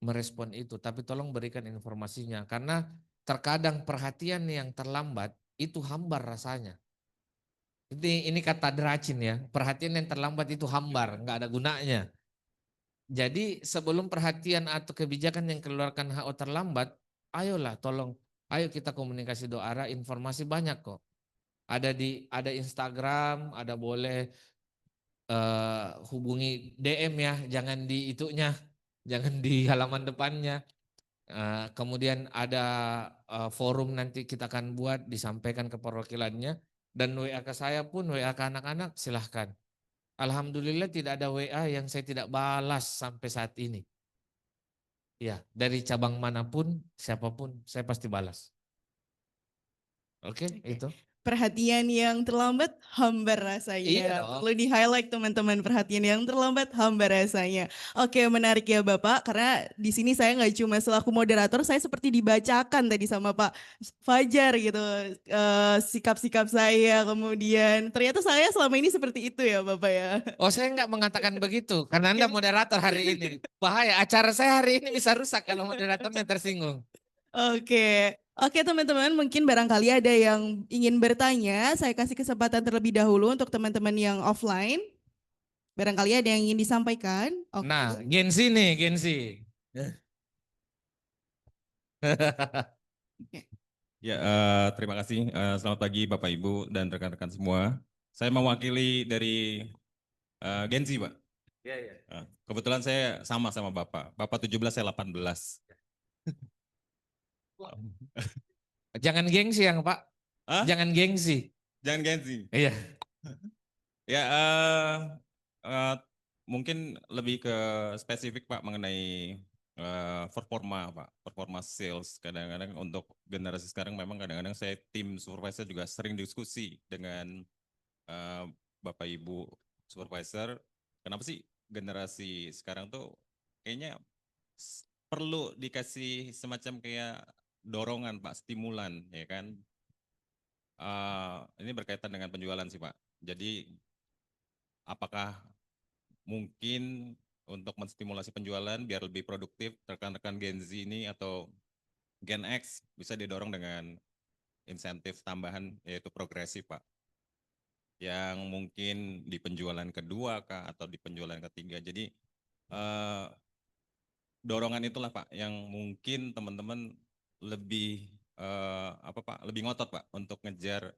merespon itu, tapi tolong berikan informasinya. Karena terkadang perhatian yang terlambat itu hambar rasanya. Ini kata Dracin ya, perhatian yang terlambat itu hambar, nggak ada gunanya. Jadi sebelum perhatian atau kebijakan yang keluarkan HO terlambat, ayolah tolong, ayo kita komunikasi doa, informasi banyak kok. Ada Instagram, ada boleh hubungi DM ya, jangan di itunya, jangan di halaman depannya. Kemudian ada forum nanti kita akan buat, disampaikan ke perwakilannya, dan WA ke saya pun, WA ke anak-anak silahkan. Alhamdulillah tidak ada WA yang saya tidak balas sampai saat ini. Ya, dari cabang manapun, siapapun, saya pasti balas. Oke, itu. Perhatian yang terlambat hambar Iya rasanya. dong. Perlu di-highlight teman-teman, perhatian yang terlambat hambar rasanya. Oke, menarik ya Bapak, karena di sini saya nggak cuma selaku moderator, saya seperti dibacakan tadi sama Pak Fajar gitu, sikap-sikap saya, kemudian ternyata saya selama ini seperti itu ya Bapak ya. Oh, saya nggak mengatakan begitu, karena Anda moderator hari ini. Bahaya, acara saya hari ini bisa rusak kalau moderatornya tersinggung. Oke, oke teman-teman, mungkin barangkali ada yang ingin bertanya, saya kasih kesempatan terlebih dahulu untuk teman-teman yang offline. Barangkali ada yang ingin disampaikan. Oke. Nah, Gensi nih, Gensi. Ya, terima kasih. Selamat pagi Bapak Ibu dan rekan-rekan semua. Saya mewakili dari Genzi, Pak. Iya, iya. Kebetulan saya sama Bapak. Bapak 17, saya 18. Jangan gengsi yang Pak. Hah? Jangan gengsi. Jangan Genzi. Iya. Ya, mungkin lebih ke spesifik Pak mengenai performa Pak, performa sales. Kadang-kadang untuk generasi sekarang memang kadang-kadang saya tim supervisor juga sering diskusi dengan Bapak Ibu supervisor. Kenapa sih generasi sekarang tuh kayaknya perlu dikasih semacam kayak dorongan Pak, stimulan ya kan. Ini berkaitan dengan penjualan sih Pak. Jadi apakah mungkin untuk menstimulasi penjualan biar lebih produktif rekan-rekan Gen Z ini atau Gen X bisa didorong dengan insentif tambahan yaitu progresif Pak. Yang mungkin di penjualan kedua Kak atau di penjualan ketiga. Jadi dorongan itulah Pak yang mungkin teman-teman lebih apa Pak, lebih ngotot Pak untuk ngejar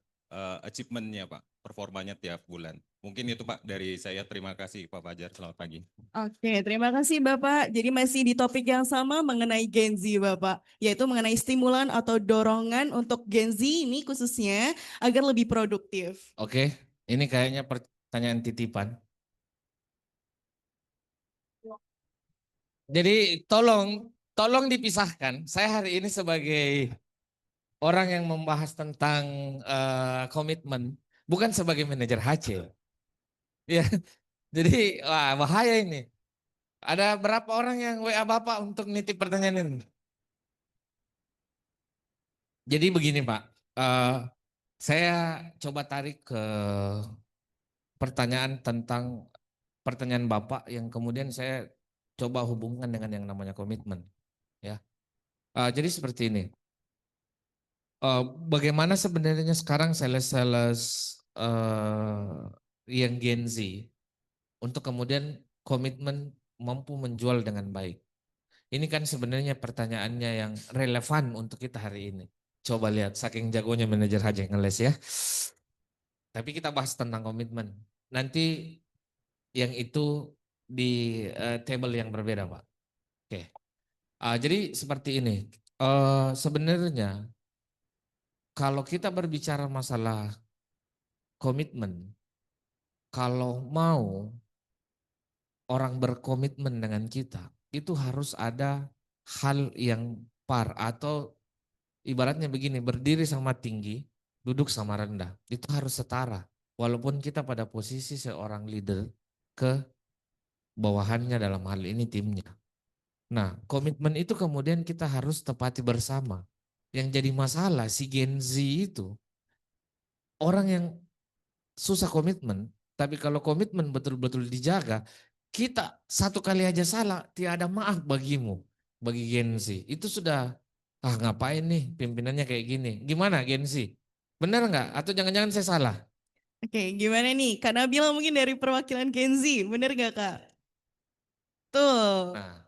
achievement-nya Pak, performanya tiap bulan. Mungkin itu Pak dari saya. Terima kasih Pak Fajar. Selamat pagi. Oke, terima kasih Bapak. Jadi masih di topik yang sama mengenai Gen Z Bapak, yaitu mengenai stimulan atau dorongan untuk Gen Z ini khususnya agar lebih produktif. Oke, ini kayaknya pertanyaan titipan. Jadi tolong dipisahkan. Saya hari ini sebagai orang yang membahas tentang komitmen, bukan sebagai manajer HC. Ya, jadi wah bahaya ini. Ada berapa orang yang WA Bapak untuk nitip pertanyaan ini? Jadi begini Pak, saya coba tarik ke pertanyaan tentang pertanyaan Bapak yang kemudian saya coba hubungkan dengan yang namanya komitmen. Ya, jadi seperti ini. Bagaimana sebenarnya sekarang sales-sales yang Gen Z untuk kemudian komitmen mampu menjual dengan baik? Ini kan sebenarnya pertanyaannya yang relevan untuk kita hari ini. Coba lihat, saking jagonya manajer Haji ngeles ya. Tapi kita bahas tentang komitmen. Nanti yang itu di table yang berbeda Pak. Oke. Jadi seperti ini. Sebenarnya kalau kita berbicara masalah komitmen, kalau mau orang berkomitmen dengan kita, itu harus ada hal yang par atau ibaratnya begini, berdiri sama tinggi, duduk sama rendah. Itu harus setara. Walaupun kita pada posisi seorang leader ke bawahannya dalam hal ini timnya. Nah, komitmen itu kemudian kita harus tepati bersama. Yang jadi masalah si Gen Z itu orang yang susah komitmen, tapi kalau komitmen betul-betul dijaga, kita satu kali aja salah, tiada maaf bagimu, bagi Gen Z. Itu sudah, ngapain nih pimpinannya kayak gini. Gimana Gen Z? Benar nggak? Atau jangan-jangan saya salah? Oke, gimana nih? Kak Nabila mungkin dari perwakilan Gen Z, bener gak Kak? Tuh. Nah,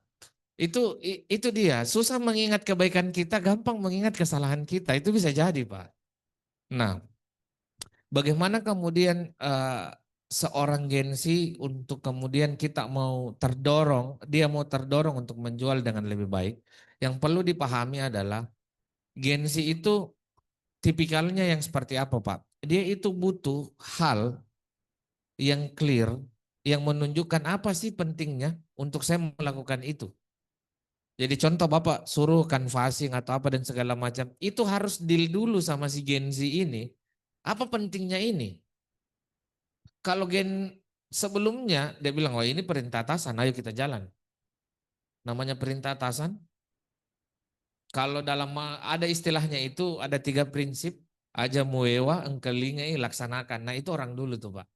itu dia, susah mengingat kebaikan kita, gampang mengingat kesalahan kita. Itu bisa jadi, Pak. Nah, bagaimana kemudian seorang Gen Z untuk kemudian kita mau terdorong, dia mau terdorong untuk menjual dengan lebih baik. Yang perlu dipahami adalah Gen Z itu tipikalnya yang seperti apa, Pak? Dia itu butuh hal yang clear, yang menunjukkan apa sih pentingnya untuk saya melakukan itu. Jadi contoh Bapak suruh canvassing atau apa dan segala macam, itu harus deal dulu sama si Gen Z ini. Apa pentingnya ini? Kalau Gen sebelumnya dia bilang, wah ini perintah atasan, ayo kita jalan. Namanya perintah atasan. Kalau dalam ada istilahnya itu ada 3 prinsip, aja muewa, engkelingai, laksanakan. Nah itu orang dulu tuh Pak.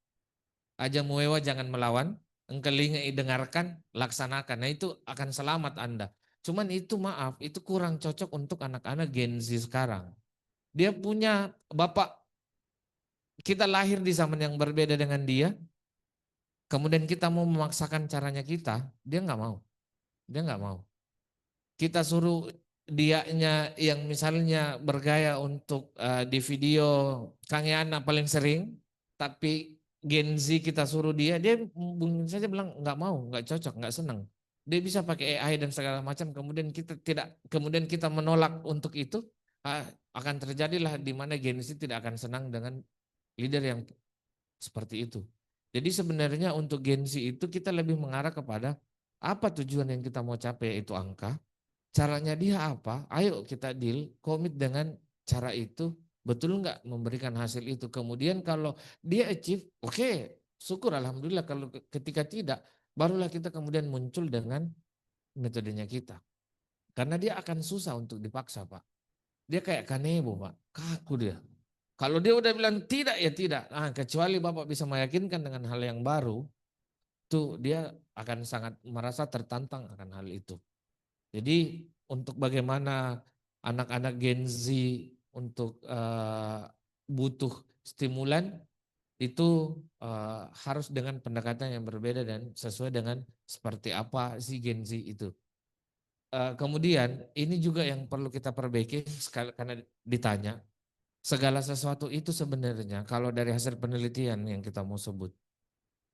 Aja muewa jangan melawan, engkelingai dengarkan, laksanakan. Nah itu akan selamat Anda. Cuman itu maaf, itu kurang cocok untuk anak-anak Gen Z sekarang. Dia punya bapak, kita lahir di zaman yang berbeda dengan dia, kemudian kita mau memaksakan caranya kita, dia nggak mau. Dia nggak mau. Kita suruh dianya yang misalnya bergaya untuk di video Kang Yana paling sering, tapi Gen Z kita suruh dia mungkin saja bilang nggak mau, nggak cocok, nggak senang. Dia bisa pakai AI dan segala macam, kemudian kita tidak, kemudian kita menolak untuk itu, akan terjadilah di mana Gen Z tidak akan senang dengan leader yang seperti itu. Jadi sebenarnya untuk Gen Z itu kita lebih mengarah kepada apa tujuan yang kita mau capai, yaitu angka. Caranya dia apa? Ayo kita deal, komit dengan cara itu, betul nggak memberikan hasil itu. Kemudian kalau dia achieve, oke, syukur alhamdulillah. Kalau ketika tidak, barulah kita kemudian muncul dengan metodenya kita. Karena dia akan susah untuk dipaksa Pak. Dia kayak kanebo Pak, kaku dia. Kalau dia udah bilang tidak ya tidak, kecuali Bapak bisa meyakinkan dengan hal yang baru, tuh dia akan sangat merasa tertantang akan hal itu. Jadi untuk bagaimana anak-anak Gen Z untuk butuh stimulan itu harus dengan pendekatan yang berbeda dan sesuai dengan seperti apa si Gen Z itu. Kemudian ini juga yang perlu kita perbaiki karena ditanya, segala sesuatu itu sebenarnya kalau dari hasil penelitian yang kita mau sebut,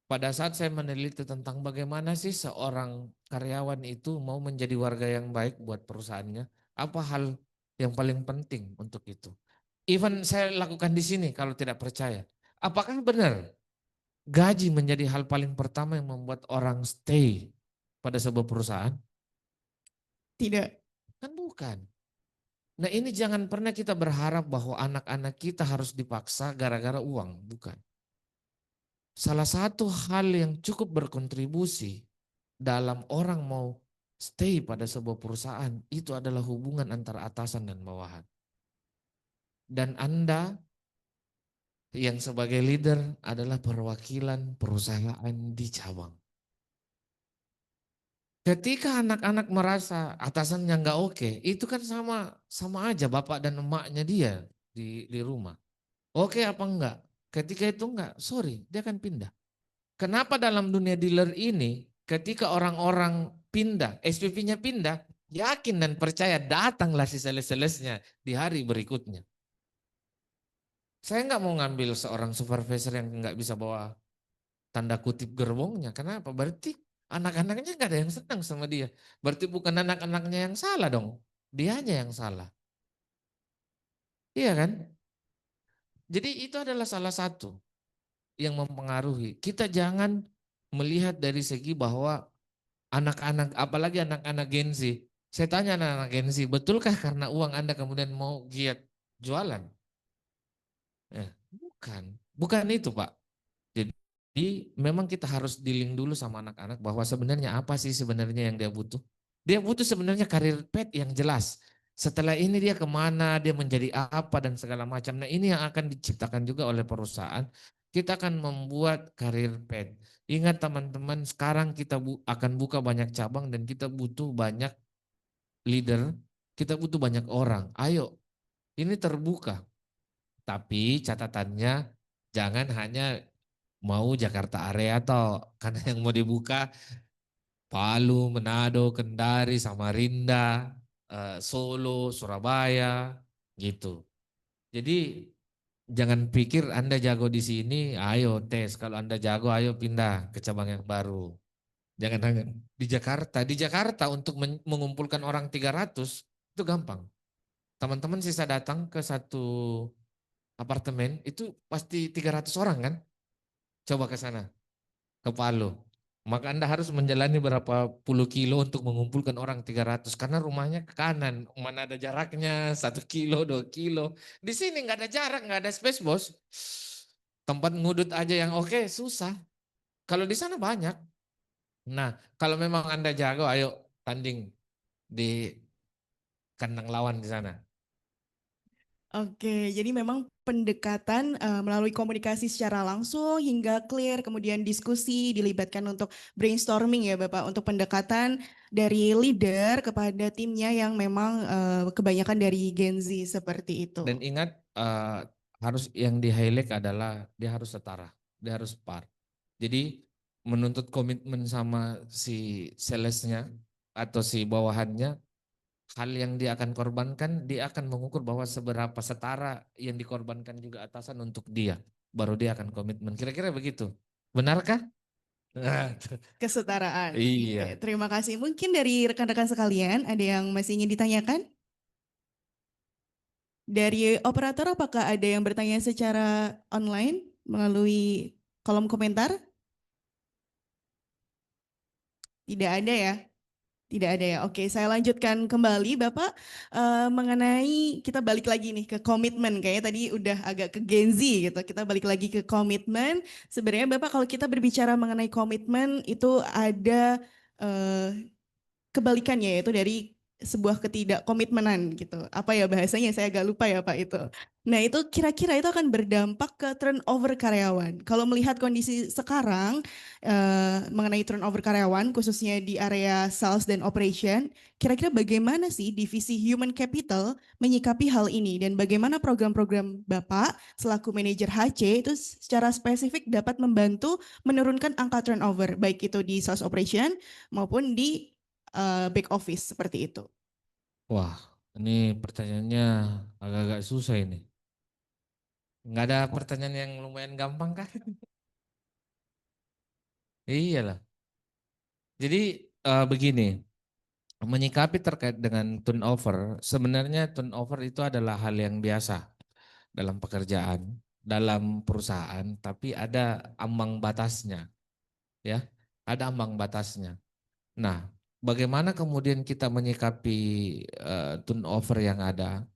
pada saat saya meneliti tentang bagaimana sih seorang karyawan itu mau menjadi warga yang baik buat perusahaannya, apa hal yang paling penting untuk itu. Even saya lakukan di sini kalau tidak percaya. Apakah benar gaji menjadi hal paling pertama yang membuat orang stay pada sebuah perusahaan? Tidak. Kan bukan. Nah ini jangan pernah kita berharap bahwa anak-anak kita harus dipaksa gara-gara uang, bukan. Salah satu hal yang cukup berkontribusi dalam orang mau stay pada sebuah perusahaan itu adalah hubungan antara atasan dan bawahan. Dan Anda yang sebagai leader adalah perwakilan perusahaan di cabang. Ketika anak-anak merasa atasannya nggak oke, itu kan sama aja bapak dan emaknya dia di rumah. Oke apa enggak? Ketika itu enggak, sorry, dia akan pindah. Kenapa dalam dunia dealer ini ketika orang-orang pindah, SPV-nya pindah, yakin dan percaya datanglah si sales-salesnya di hari berikutnya. Saya nggak mau ngambil seorang supervisor yang nggak bisa bawa tanda kutip gerbongnya. Kenapa? Berarti anak-anaknya nggak ada yang senang sama dia. Berarti bukan anak-anaknya yang salah dong. Dianya yang salah. Iya kan? Jadi itu adalah salah satu yang mempengaruhi. Kita jangan melihat dari segi bahwa anak-anak, apalagi anak-anak Gen Z. Saya tanya anak-anak Gen Z, betulkah karena uang Anda kemudian mau giat jualan? Bukan, bukan itu Pak. Jadi memang kita harus dealing dulu sama anak-anak bahwa sebenarnya apa sih sebenarnya yang dia butuh. Dia butuh sebenarnya karir path yang jelas. Setelah ini dia kemana, dia menjadi apa dan segala macam. Nah ini yang akan diciptakan juga oleh perusahaan. Kita akan membuat karir path. Ingat teman-teman, sekarang kita akan buka banyak cabang dan kita butuh banyak leader, kita butuh banyak orang. Ayo, ini terbuka. Tapi catatannya jangan hanya mau Jakarta area atau karena yang mau dibuka Palu, Manado, Kendari, Samarinda, Solo, Surabaya, gitu. Jadi jangan pikir Anda jago di sini, ayo tes. Kalau Anda jago, ayo pindah ke cabang yang baru. Jangan hanya di Jakarta. Di Jakarta untuk mengumpulkan orang 300 itu gampang. Teman-teman sisa datang ke satu apartemen itu pasti 300 orang kan? Coba ke sana, ke Palu. Maka Anda harus menjalani berapa puluh kilo untuk mengumpulkan orang 300 karena rumahnya ke kanan. Mana ada jaraknya 1 kilo, 2 kilo. Di sini nggak ada jarak, nggak ada space bos. Tempat ngudut aja yang oke susah. Kalau di sana banyak. Nah kalau memang Anda jago ayo tanding di kandang lawan di sana. Oke, jadi memang pendekatan melalui komunikasi secara langsung hingga clear, kemudian diskusi dilibatkan untuk brainstorming ya Bapak, untuk pendekatan dari leader kepada timnya yang memang kebanyakan dari Gen Z seperti itu. Dan ingat harus yang di highlight adalah dia harus setara, dia harus par. Jadi menuntut komitmen sama si salesnya atau si bawahannya, hal yang dia akan korbankan, dia akan mengukur bahwa seberapa setara yang dikorbankan juga atasan untuk dia. Baru dia akan komitmen. Kira-kira begitu. Benarkah? Kesetaraan. Oke, Iya. terima kasih. Mungkin dari rekan-rekan sekalian ada yang masih ingin ditanyakan? Dari operator apakah ada yang bertanya secara online melalui kolom komentar? Tidak ada ya? Tidak ada ya. Oke, saya lanjutkan kembali Bapak mengenai kita balik lagi nih ke komitmen kayaknya tadi udah agak ke Gen Z gitu. Kita balik lagi ke komitmen. Sebenarnya Bapak kalau kita berbicara mengenai komitmen itu ada kebalikannya yaitu dari sebuah ketidakkomitmenan gitu. Apa ya bahasanya saya agak lupa ya Pak itu. Nah itu kira-kira itu akan berdampak ke turnover karyawan. Kalau melihat kondisi sekarang mengenai turnover karyawan khususnya di area sales dan operation, kira-kira bagaimana sih divisi human capital menyikapi hal ini dan bagaimana program-program Bapak selaku manajer HC itu secara spesifik dapat membantu menurunkan angka turnover baik itu di sales operation maupun di back office seperti itu. Wah, ini pertanyaannya agak-agak susah ini. Nggak ada pertanyaan yang lumayan gampang kah? Iyalah. Jadi begini, menyikapi terkait dengan turnover, sebenarnya turnover itu adalah hal yang biasa dalam pekerjaan, dalam perusahaan, tapi ada ambang batasnya, ya, ada ambang batasnya. Nah, bagaimana kemudian kita menyikapi turnover yang ada?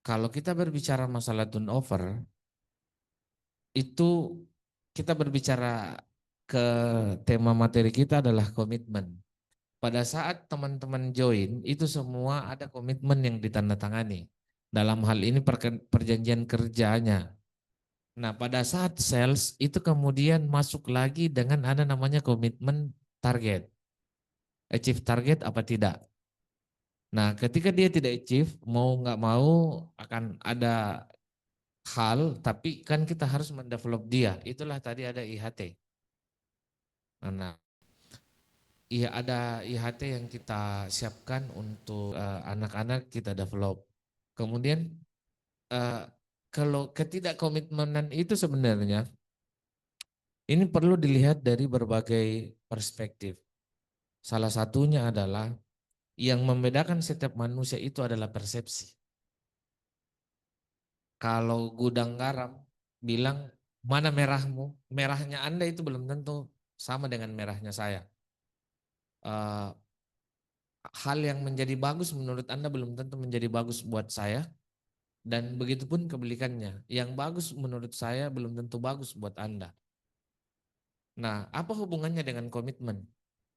Kalau kita berbicara masalah turnover, itu kita berbicara ke tema materi kita adalah komitmen. Pada saat teman-teman join, itu semua ada komitmen yang ditandatangani. Dalam hal ini perjanjian kerjanya. Nah, pada saat sales itu kemudian masuk lagi dengan ada namanya komitmen target. Achieve target apa tidak. Nah, ketika dia tidak achieve, mau nggak mau akan ada hal, tapi kan kita harus mendevelop dia. Itulah tadi ada IHT. Nah, iya ada IHT yang kita siapkan untuk anak-anak kita develop. Kemudian kalau ketidakkomitmenan itu sebenarnya ini perlu dilihat dari berbagai perspektif. Salah satunya adalah yang membedakan setiap manusia itu adalah persepsi. Kalau gudang garam bilang mana merahmu, merahnya Anda itu belum tentu sama dengan merahnya saya. Hal yang menjadi bagus menurut Anda belum tentu menjadi bagus buat saya. Dan begitu pun kebalikannya. Yang bagus menurut saya belum tentu bagus buat Anda. Nah, apa hubungannya dengan komitmen?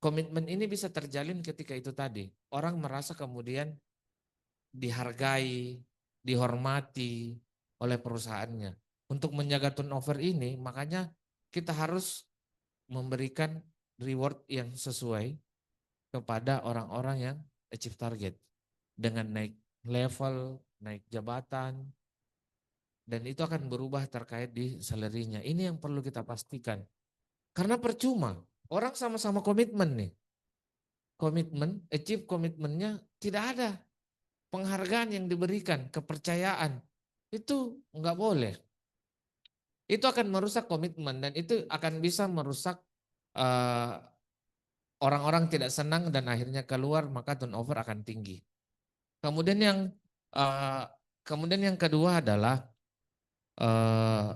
Komitmen ini bisa terjalin ketika itu tadi. Orang merasa kemudian dihargai, dihormati oleh perusahaannya. Untuk menjaga turnover ini, makanya kita harus memberikan reward yang sesuai kepada orang-orang yang achieve target dengan naik level, naik jabatan, dan itu akan berubah terkait di salary-nya. Ini yang perlu kita pastikan. Karena percuma, orang sama-sama komitmen nih. Komitmen, achieve komitmennya tidak ada. Penghargaan yang diberikan, kepercayaan, itu nggak boleh. Itu akan merusak komitmen dan itu akan bisa merusak eh, orang-orang tidak senang dan akhirnya keluar, maka turnover akan tinggi. Kemudian yang eh, kedua adalah eh,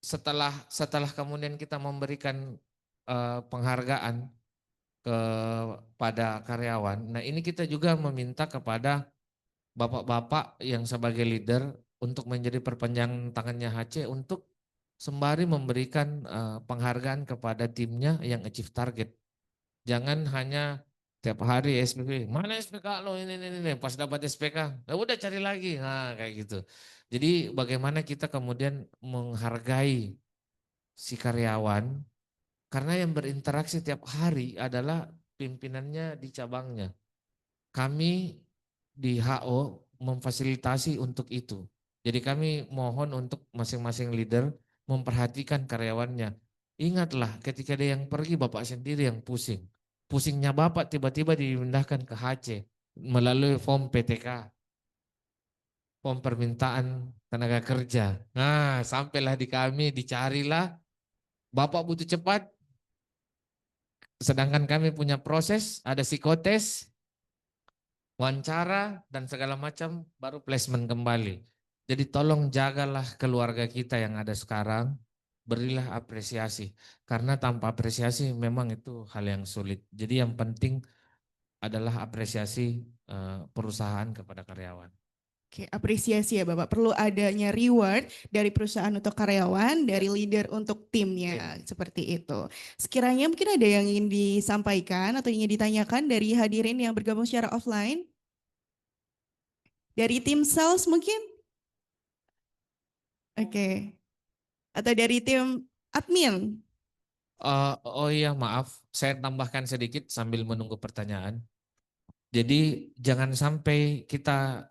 setelah kemudian kita memberikan penghargaan kepada karyawan. Nah, ini kita juga meminta kepada bapak-bapak yang sebagai leader untuk menjadi perpanjangan tangannya HC untuk sembari memberikan penghargaan kepada timnya yang achieve target. Jangan hanya tiap hari SPK, mana SPK lo ini, pas dapat SPK, ya udah cari lagi, nah kayak gitu. Jadi bagaimana kita kemudian menghargai si karyawan karena yang berinteraksi tiap hari adalah pimpinannya di cabangnya. Kami di HO memfasilitasi untuk itu. Jadi kami mohon untuk masing-masing leader memperhatikan karyawannya. Ingatlah ketika dia yang pergi bapak sendiri yang pusing. Pusingnya bapak tiba-tiba dipindahkan ke HC melalui form PTK. Form permintaan tenaga kerja. Nah sampailah di kami dicarilah. Bapak butuh cepat. Sedangkan kami punya proses, ada psikotes, wawancara dan segala macam baru placement kembali. Jadi tolong jagalah keluarga kita yang ada sekarang, berilah apresiasi. Karena tanpa apresiasi memang itu hal yang sulit. Jadi yang penting adalah apresiasi perusahaan kepada karyawan. Oke, apresiasi ya Bapak. Perlu adanya reward dari perusahaan untuk karyawan, dari leader untuk timnya, seperti itu. Sekiranya mungkin ada yang ingin disampaikan atau ingin ditanyakan dari hadirin yang bergabung secara offline? Dari tim sales mungkin? Oke. Atau dari tim admin? Oh iya maaf, saya tambahkan sedikit sambil menunggu pertanyaan. Jadi jangan sampai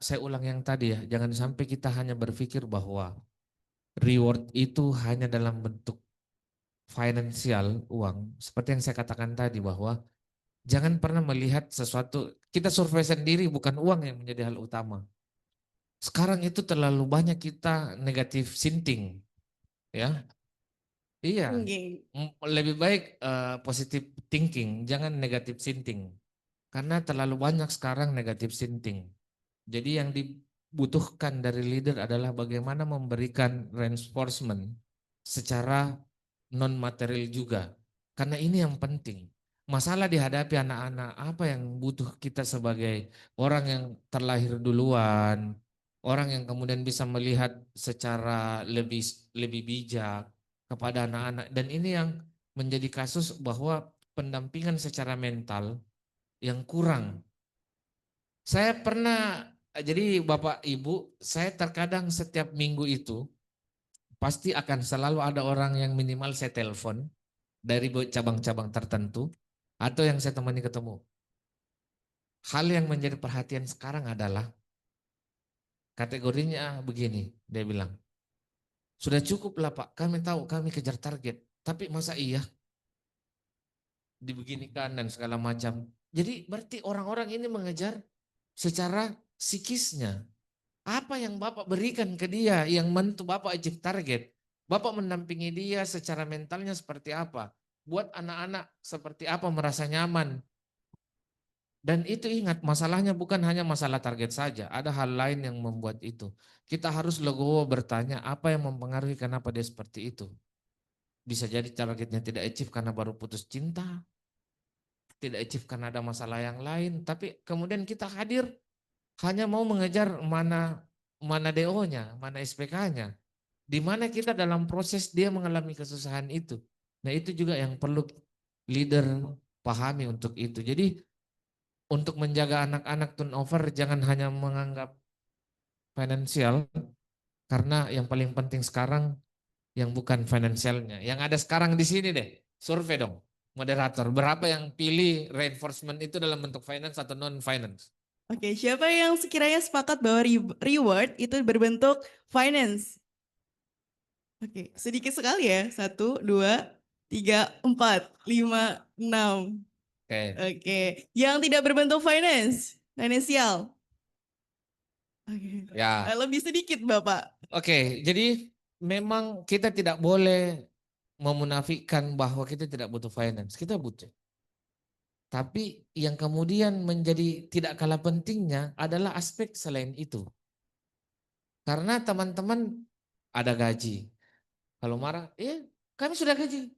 saya ulang yang tadi ya, jangan sampai kita hanya berpikir bahwa reward itu hanya dalam bentuk finansial, uang. Seperti yang saya katakan tadi bahwa jangan pernah melihat sesuatu, kita survei sendiri bukan uang yang menjadi hal utama. Sekarang itu terlalu banyak kita negatif thinking, ya. Iya, lebih baik positive thinking, jangan negatif thinking. Karena terlalu banyak sekarang negatif thinking. Jadi yang dibutuhkan dari leader adalah bagaimana memberikan reinforcement secara non material juga. Karena ini yang penting. Masalah dihadapi anak-anak, apa yang butuh kita sebagai orang yang terlahir duluan, orang yang kemudian bisa melihat secara lebih bijak kepada anak-anak. Dan ini yang menjadi kasus bahwa pendampingan secara mental yang kurang. Saya pernah, jadi Bapak Ibu, saya terkadang setiap minggu itu pasti akan selalu ada orang yang minimal saya telepon dari cabang-cabang tertentu atau yang saya temani ketemu. Hal yang menjadi perhatian sekarang adalah kategorinya begini, dia bilang, sudah cukup lah Pak, kami tahu kami kejar target, tapi masa iya dibeginikan dan segala macam. Jadi berarti orang-orang ini mengejar secara psikisnya. Apa yang Bapak berikan ke dia yang menentu Bapak achieve target? Bapak mendampingi dia secara mentalnya seperti apa? Buat anak-anak seperti apa merasa nyaman? Dan itu ingat, masalahnya bukan hanya masalah target saja. Ada hal lain yang membuat itu. Kita harus legowo bertanya apa yang mempengaruhi kenapa dia seperti itu. Bisa jadi targetnya tidak achieve karena baru putus cinta. Tidak achieve karena ada masalah yang lain. Tapi kemudian kita hadir hanya mau mengejar mana DO-nya, mana SPK-nya. Di mana kita dalam proses dia mengalami kesusahan itu. Nah itu juga yang perlu leader pahami untuk itu. Jadi untuk menjaga anak-anak turnover jangan hanya menganggap finansial, karena yang paling penting sekarang yang bukan finansialnya. Yang ada sekarang di sini deh, survei dong, moderator. Berapa yang pilih reinforcement itu dalam bentuk finance atau non-finance? Oke, siapa yang sekiranya sepakat bahwa reward itu berbentuk finance? Oke, sedikit sekali ya. 1, 2, 3, 4, 5, 6. Oke. Oke, yang tidak berbentuk finance, finansial. Oke, Ya. lebih sedikit Bapak. Oke, jadi memang kita tidak boleh memunafikkan bahwa kita tidak butuh finance. Kita butuh. Tapi yang kemudian menjadi tidak kalah pentingnya adalah aspek selain itu. Karena teman-teman ada gaji. Kalau marah, kami sudah gaji.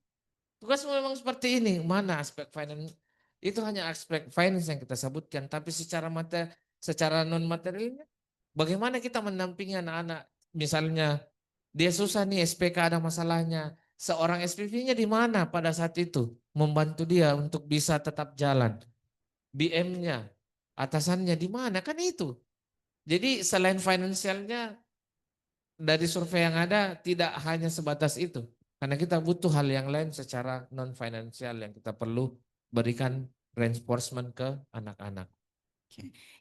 Tugasmu memang seperti ini. Mana aspek finance? Itu hanya aspek finance yang kita sebutkan. Tapi secara non materialnya, bagaimana kita mendampingi anak-anak? Misalnya dia susah nih, SPK ada masalahnya. Seorang SPV-nya di mana pada saat itu? Membantu dia untuk bisa tetap jalan. BM-nya, atasannya di mana? Kan itu. Jadi selain finansialnya, dari survei yang ada tidak hanya sebatas itu. Karena kita butuh hal yang lain secara non-finansial yang kita perlu berikan reinforcement ke anak-anak.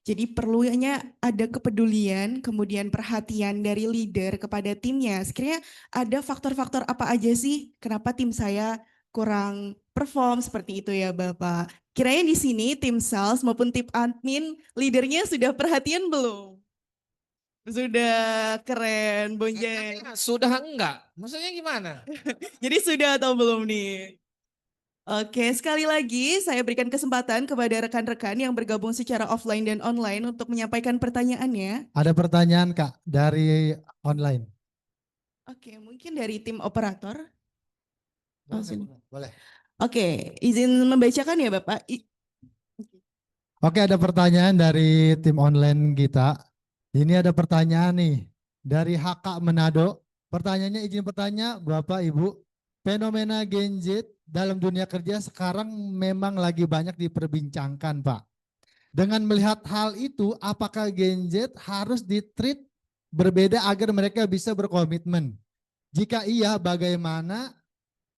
Jadi perlunya ada kepedulian, kemudian perhatian dari leader kepada timnya. Sekiranya ada faktor-faktor apa aja sih kenapa tim saya kurang perform seperti itu ya Bapak? Kiranya di sini tim sales maupun tim admin leadernya sudah perhatian belum? Sudah keren, Bonjeng. Sudah enggak? Maksudnya gimana? Jadi sudah atau belum nih? Oke, sekali lagi saya berikan kesempatan kepada rekan-rekan yang bergabung secara offline dan online untuk menyampaikan pertanyaannya. Ada pertanyaan Kak dari online. Oke, mungkin dari tim operator. Langsung. Boleh. Oke, izin membacakan ya Bapak. Oke, ada pertanyaan dari tim online kita. Ini ada pertanyaan nih dari HK Manado. Pertanyaannya izin bertanya Bapak Ibu, fenomena Gen Z dalam dunia kerja sekarang memang lagi banyak diperbincangkan Pak. Dengan melihat hal itu, apakah Gen Z harus ditreat berbeda agar mereka bisa berkomitmen? Jika iya, bagaimana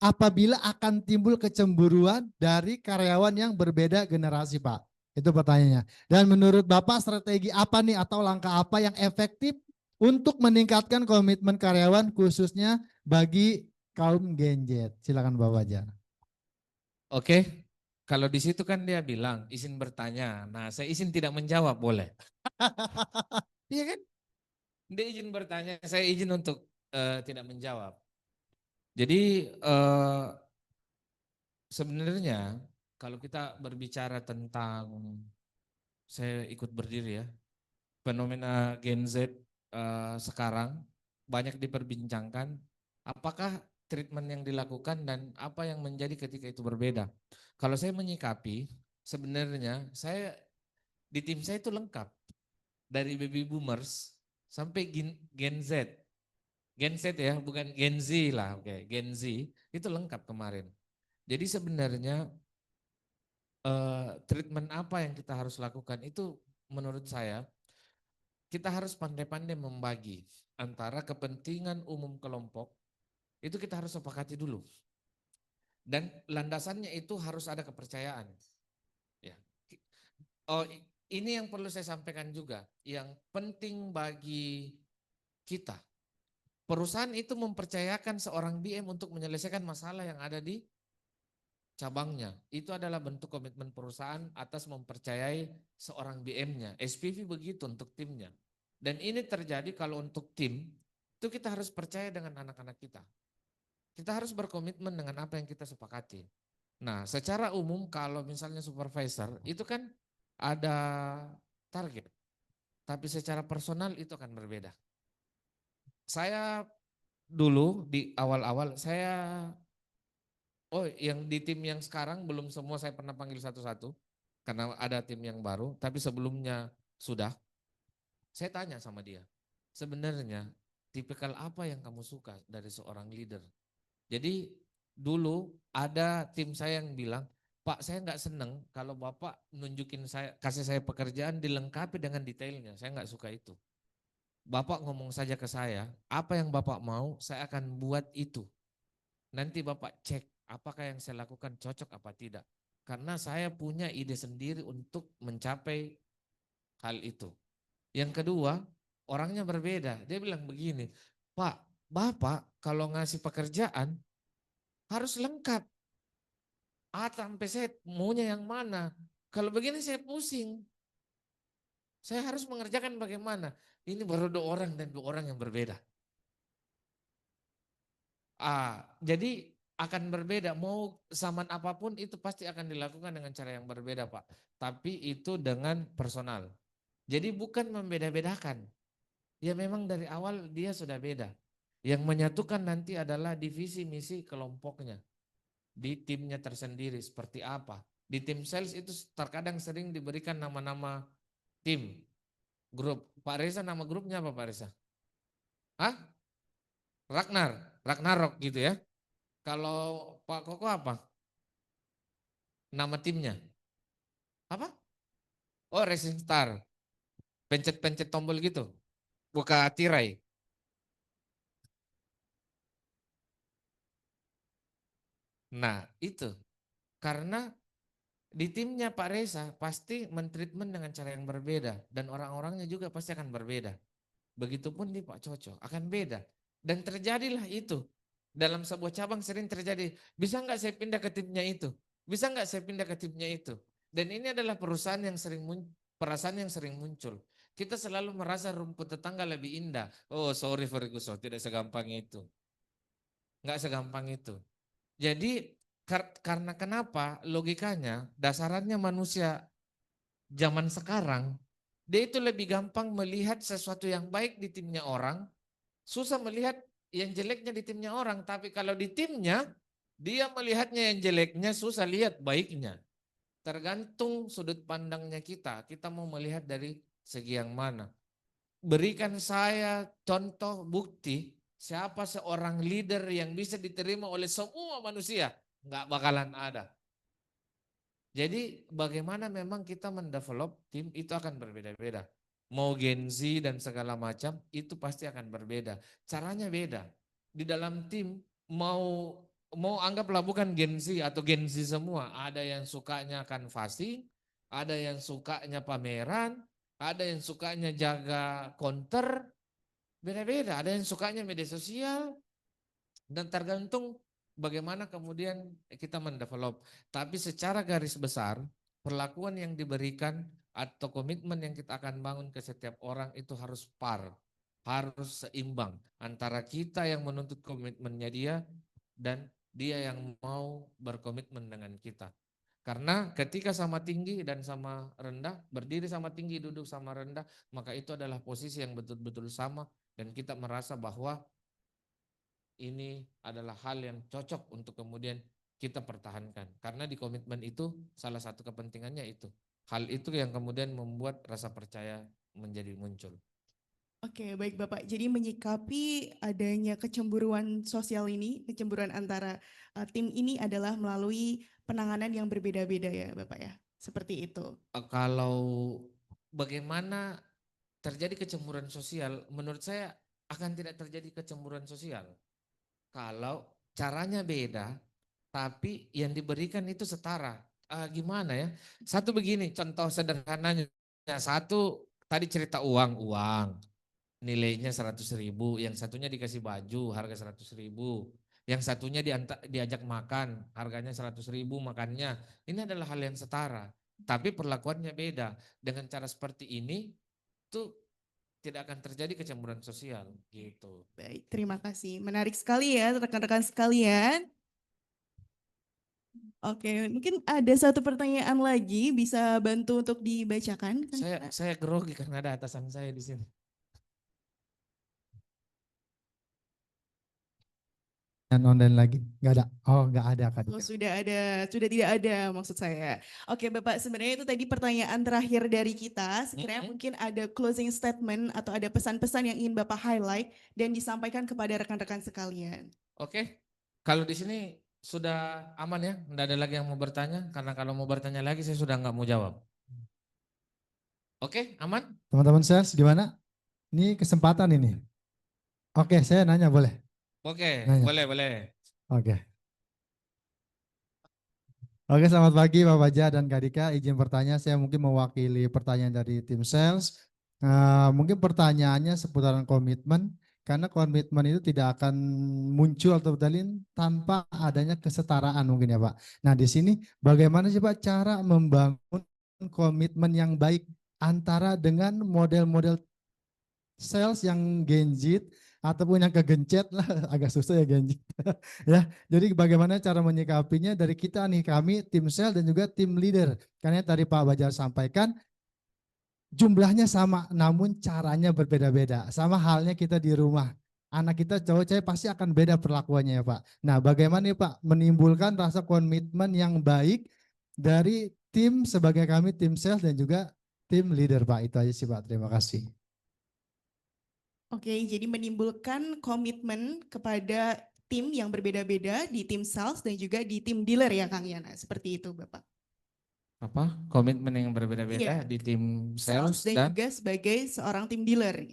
apabila akan timbul kecemburuan dari karyawan yang berbeda generasi Pak? Itu pertanyaannya. Dan menurut Bapak strategi apa nih atau langkah apa yang efektif untuk meningkatkan komitmen karyawan khususnya bagi kaum Gen Z? Silakan Bapak Jar. Oke, kalau di situ kan dia bilang izin bertanya. Nah, saya izin tidak menjawab boleh. Iya kan? Dia izin bertanya, saya izin untuk tidak menjawab. Jadi sebenarnya kalau kita berbicara tentang, saya ikut berdiri ya, fenomena Gen Z sekarang banyak diperbincangkan. Apakah treatment yang dilakukan dan apa yang menjadi ketika itu berbeda? Kalau saya menyikapi, sebenarnya saya di tim saya itu lengkap dari baby boomers sampai Gen Z. Gen Z ya, bukan Gen Z lah, oke. Gen Z itu lengkap kemarin. Jadi sebenarnya treatment apa yang kita harus lakukan itu menurut saya kita harus pandai-pandai membagi antara kepentingan umum kelompok, itu kita harus sepakati dulu. Dan landasannya itu harus ada kepercayaan. Ya. Oh, ini yang perlu saya sampaikan juga, yang penting bagi kita. Perusahaan itu mempercayakan seorang BM untuk menyelesaikan masalah yang ada di cabangnya. Itu adalah bentuk komitmen perusahaan atas mempercayai seorang BM-nya. SPV begitu untuk timnya. Dan ini terjadi kalau untuk tim, itu kita harus percaya dengan anak-anak kita. Kita harus berkomitmen dengan apa yang kita sepakati. Nah, secara umum kalau misalnya supervisor, itu kan ada target. Tapi secara personal itu akan berbeda. Saya dulu di awal-awal, yang di tim yang sekarang belum semua saya pernah panggil satu-satu. Karena ada tim yang baru, tapi sebelumnya sudah. Saya tanya sama dia, sebenarnya tipikal apa yang kamu suka dari seorang leader? Jadi dulu ada tim saya yang bilang, Pak, saya nggak seneng kalau Bapak nunjukin saya, kasih saya pekerjaan dilengkapi dengan detailnya. Saya nggak suka itu. Bapak ngomong saja ke saya, apa yang Bapak mau, saya akan buat itu. Nanti Bapak cek apakah yang saya lakukan cocok apa tidak. Karena saya punya ide sendiri untuk mencapai hal itu. Yang kedua, orangnya berbeda. Dia bilang begini, Pak, Bapak kalau ngasih pekerjaan harus lengkap. A sampai Z maunya yang mana? Kalau begini saya pusing. Saya harus mengerjakan bagaimana? Ini baru 2 orang dan 2 orang yang berbeda. Jadi akan berbeda. Mau zaman apapun itu pasti akan dilakukan dengan cara yang berbeda, Pak. Tapi itu dengan personal. Jadi bukan membeda-bedakan. Ya memang dari awal dia sudah beda. Yang menyatukan nanti adalah divisi misi kelompoknya. Di timnya tersendiri seperti apa. Di tim sales itu terkadang sering diberikan nama-nama tim, grup. Pak Reza nama grupnya apa Pak Reza? Hah? Ragnarok gitu ya. Kalau Pak Koko apa? Nama timnya? Apa? Oh Racing Star. Pencet-pencet tombol gitu. Buka tirai. Nah itu. Karena di timnya Pak Reza pasti mentreatment dengan cara yang berbeda. Dan orang-orangnya juga pasti akan berbeda. Begitupun di Pak Coco akan beda. Dan terjadilah itu. Dalam sebuah cabang sering terjadi. Bisa nggak saya pindah ke timnya itu? Bisa nggak saya pindah ke timnya itu? Dan ini adalah perusahaan yang perasaan yang sering muncul. Kita selalu merasa rumput tetangga lebih indah. Oh sorry Ferguson, tidak segampang itu. Nggak segampang itu. Jadi karena kenapa? Logikanya, dasarannya manusia zaman sekarang, dia itu lebih gampang melihat sesuatu yang baik di timnya orang, susah melihat yang jeleknya di timnya orang. Tapi kalau di timnya, dia melihatnya yang jeleknya, susah lihat baiknya. Tergantung sudut pandangnya kita mau melihat dari segi yang mana. Berikan saya contoh bukti, siapa seorang leader yang bisa diterima oleh semua manusia. Nggak bakalan ada. Jadi bagaimana memang kita mendevelop tim itu akan berbeda-beda. Mau Gen Z dan segala macam itu pasti akan berbeda. Caranya beda. Di dalam tim mau anggaplah bukan Gen Z atau Gen Z semua. Ada yang sukanya kanvasing, ada yang sukanya pameran, ada yang sukanya jaga counter, beda-beda. Ada yang sukanya media sosial dan tergantung bagaimana kemudian kita mendevelop. Tapi secara garis besar, perlakuan yang diberikan atau komitmen yang kita akan bangun ke setiap orang itu harus harus seimbang antara kita yang menuntut komitmennya dia dan dia yang mau berkomitmen dengan kita. Karena ketika sama tinggi dan sama rendah, berdiri sama tinggi, duduk sama rendah, maka itu adalah posisi yang betul-betul sama dan kita merasa bahwa ini adalah hal yang cocok untuk kemudian kita pertahankan. Karena di komitmen itu salah satu kepentingannya itu. Hal itu yang kemudian membuat rasa percaya menjadi muncul. Oke, baik Bapak. Jadi menyikapi adanya kecemburuan sosial ini, kecemburuan antara tim ini adalah melalui penanganan yang berbeda-beda ya Bapak ya. Seperti itu. Kalau bagaimana terjadi kecemburuan sosial, menurut saya akan tidak terjadi kecemburuan sosial. Kalau caranya beda, tapi yang diberikan itu setara. Gimana ya? Satu begini, contoh sederhananya. Satu tadi cerita uang, nilainya 100.000, yang satunya dikasih baju harga 100.000, yang satunya diajak makan harganya 100.000 makannya. Ini adalah hal yang setara, tapi perlakuannya beda. Dengan cara seperti ini tuh tidak akan terjadi kecemburuan sosial gitu. Baik, terima kasih. Menarik sekali ya rekan-rekan sekalian. Oke, mungkin ada satu pertanyaan lagi, bisa bantu untuk dibacakan? Saya grogi karena ada atasan saya di sini. Dan online lagi, nggak ada. Oh, nggak ada Kak Oh, Dika. sudah tidak ada maksud saya. Oke Bapak, sebenarnya itu tadi pertanyaan terakhir dari kita. Sekiranya mungkin ada closing statement atau ada pesan-pesan yang ingin Bapak highlight dan disampaikan kepada rekan-rekan sekalian. Oke, kalau di sini Sudah aman ya? Tidak ada lagi yang mau bertanya? Karena kalau mau bertanya lagi saya sudah nggak mau jawab. Oke, aman? Teman-teman sales gimana? Ini kesempatan ini. Oke, saya nanya boleh? Oke, Nanya. boleh, boleh. Oke. Oke, selamat pagi Pak Baja dan Kak Dika. Izin bertanya, saya mungkin mewakili pertanyaan dari tim sales. Mungkin pertanyaannya seputaran komitmen, karena komitmen itu tidak akan muncul atau berdalin tanpa adanya kesetaraan mungkin ya Pak. Nah di sini bagaimana sih Pak cara membangun komitmen yang baik antara dengan model-model sales yang genjit ataupun yang kegencet lah, agak susah ya genjit ya. Jadi bagaimana cara menyikapinya dari kita nih, kami tim sales dan juga tim leader, karena tadi Pak Bajar sampaikan jumlahnya sama namun caranya berbeda-beda, sama halnya kita di rumah, anak kita cowok cewek pasti akan beda perlakuannya ya Pak. Nah bagaimana nih Pak menimbulkan rasa komitmen yang baik dari tim sebagai kami tim sales dan juga tim leader Pak. Itu aja sih Pak, terima kasih. Oke, jadi menimbulkan komitmen kepada tim yang berbeda-beda di tim sales dan juga di tim dealer ya Kang Yana, seperti itu Bapak. Apa? Komitmen yang berbeda-beda Iya. di tim sales Dan dan juga sebagai seorang tim dealer.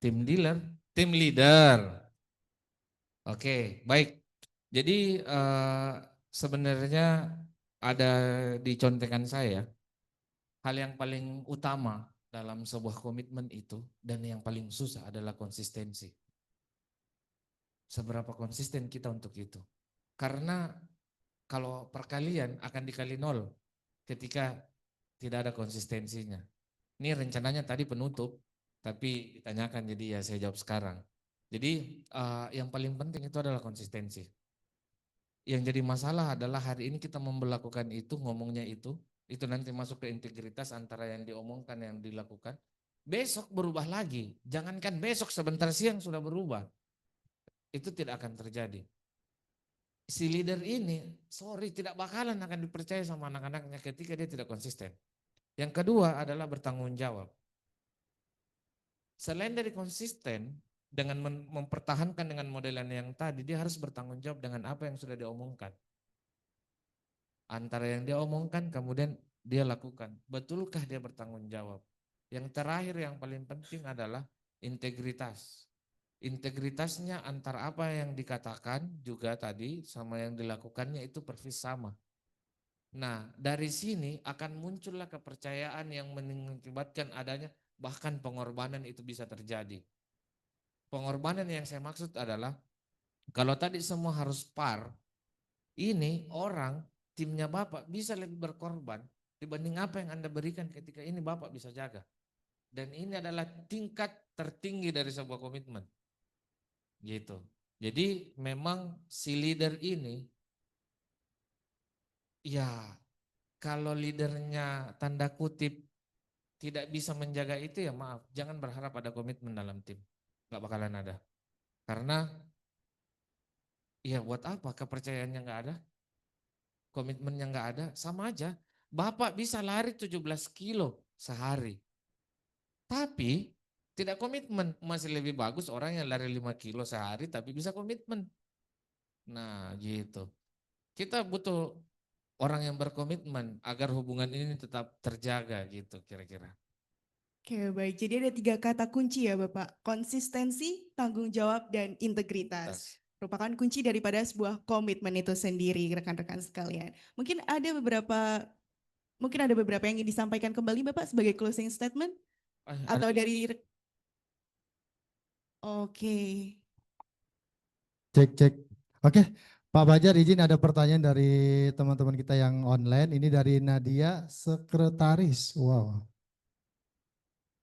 tim dealer, tim leader. Oke, baik. Jadi sebenarnya ada di contekan saya hal yang paling utama dalam sebuah komitmen itu dan yang paling susah adalah konsistensi. Seberapa konsisten kita untuk itu? Karena kalau perkalian akan dikali nol ketika tidak ada konsistensinya. Ini rencananya tadi penutup, tapi ditanyakan jadi ya saya jawab sekarang. Jadi yang paling penting itu adalah konsistensi. Yang jadi masalah adalah hari ini kita memperlakukan itu, ngomongnya itu nanti masuk ke integritas antara yang diomongkan yang dilakukan. Besok berubah lagi, jangankan besok sebentar siang sudah berubah. Itu tidak akan terjadi. Si leader ini, sorry, tidak bakalan akan dipercaya sama anak-anaknya ketika dia tidak konsisten. Yang kedua adalah bertanggung jawab. Selain dari konsisten, dengan mempertahankan dengan modelan yang tadi, dia harus bertanggung jawab dengan apa yang sudah diomongkan. Antara yang dia omongkan, kemudian dia lakukan. Betulkah dia bertanggung jawab? Yang terakhir yang paling penting adalah integritas. Integritasnya antara apa yang dikatakan juga tadi sama yang dilakukannya itu persis sama. Nah, dari sini akan muncullah kepercayaan yang mengakibatkan adanya bahkan pengorbanan itu bisa terjadi. Pengorbanan yang saya maksud adalah kalau tadi semua harus par, ini orang timnya Bapak bisa lebih berkorban dibanding apa yang Anda berikan ketika ini Bapak bisa jaga. Dan ini adalah tingkat tertinggi dari sebuah komitmen. Gitu. Jadi memang si leader ini ya kalau leadernya tanda kutip tidak bisa menjaga itu ya maaf, jangan berharap ada komitmen dalam tim. Gak bakalan ada. Karena ya buat apa kepercayaannya gak ada, komitmennya gak ada, sama aja. Bapak bisa lari 17 kilo sehari. Tapi tidak komitmen, masih lebih bagus orang yang lari 5 kilo sehari tapi bisa komitmen. Nah gitu. Kita butuh orang yang berkomitmen agar hubungan ini tetap terjaga gitu kira-kira. Oke baik, jadi ada 3 kata kunci ya Bapak. Konsistensi, tanggung jawab, dan integritas. Merupakan kunci daripada sebuah komitmen itu sendiri rekan-rekan sekalian. Mungkin ada beberapa yang ingin disampaikan kembali Bapak sebagai closing statement? Atau dari Oke. Cek. Oke, Pak Bajar izin ada pertanyaan dari teman-teman kita yang online. Ini dari Nadia, sekretaris. Wow.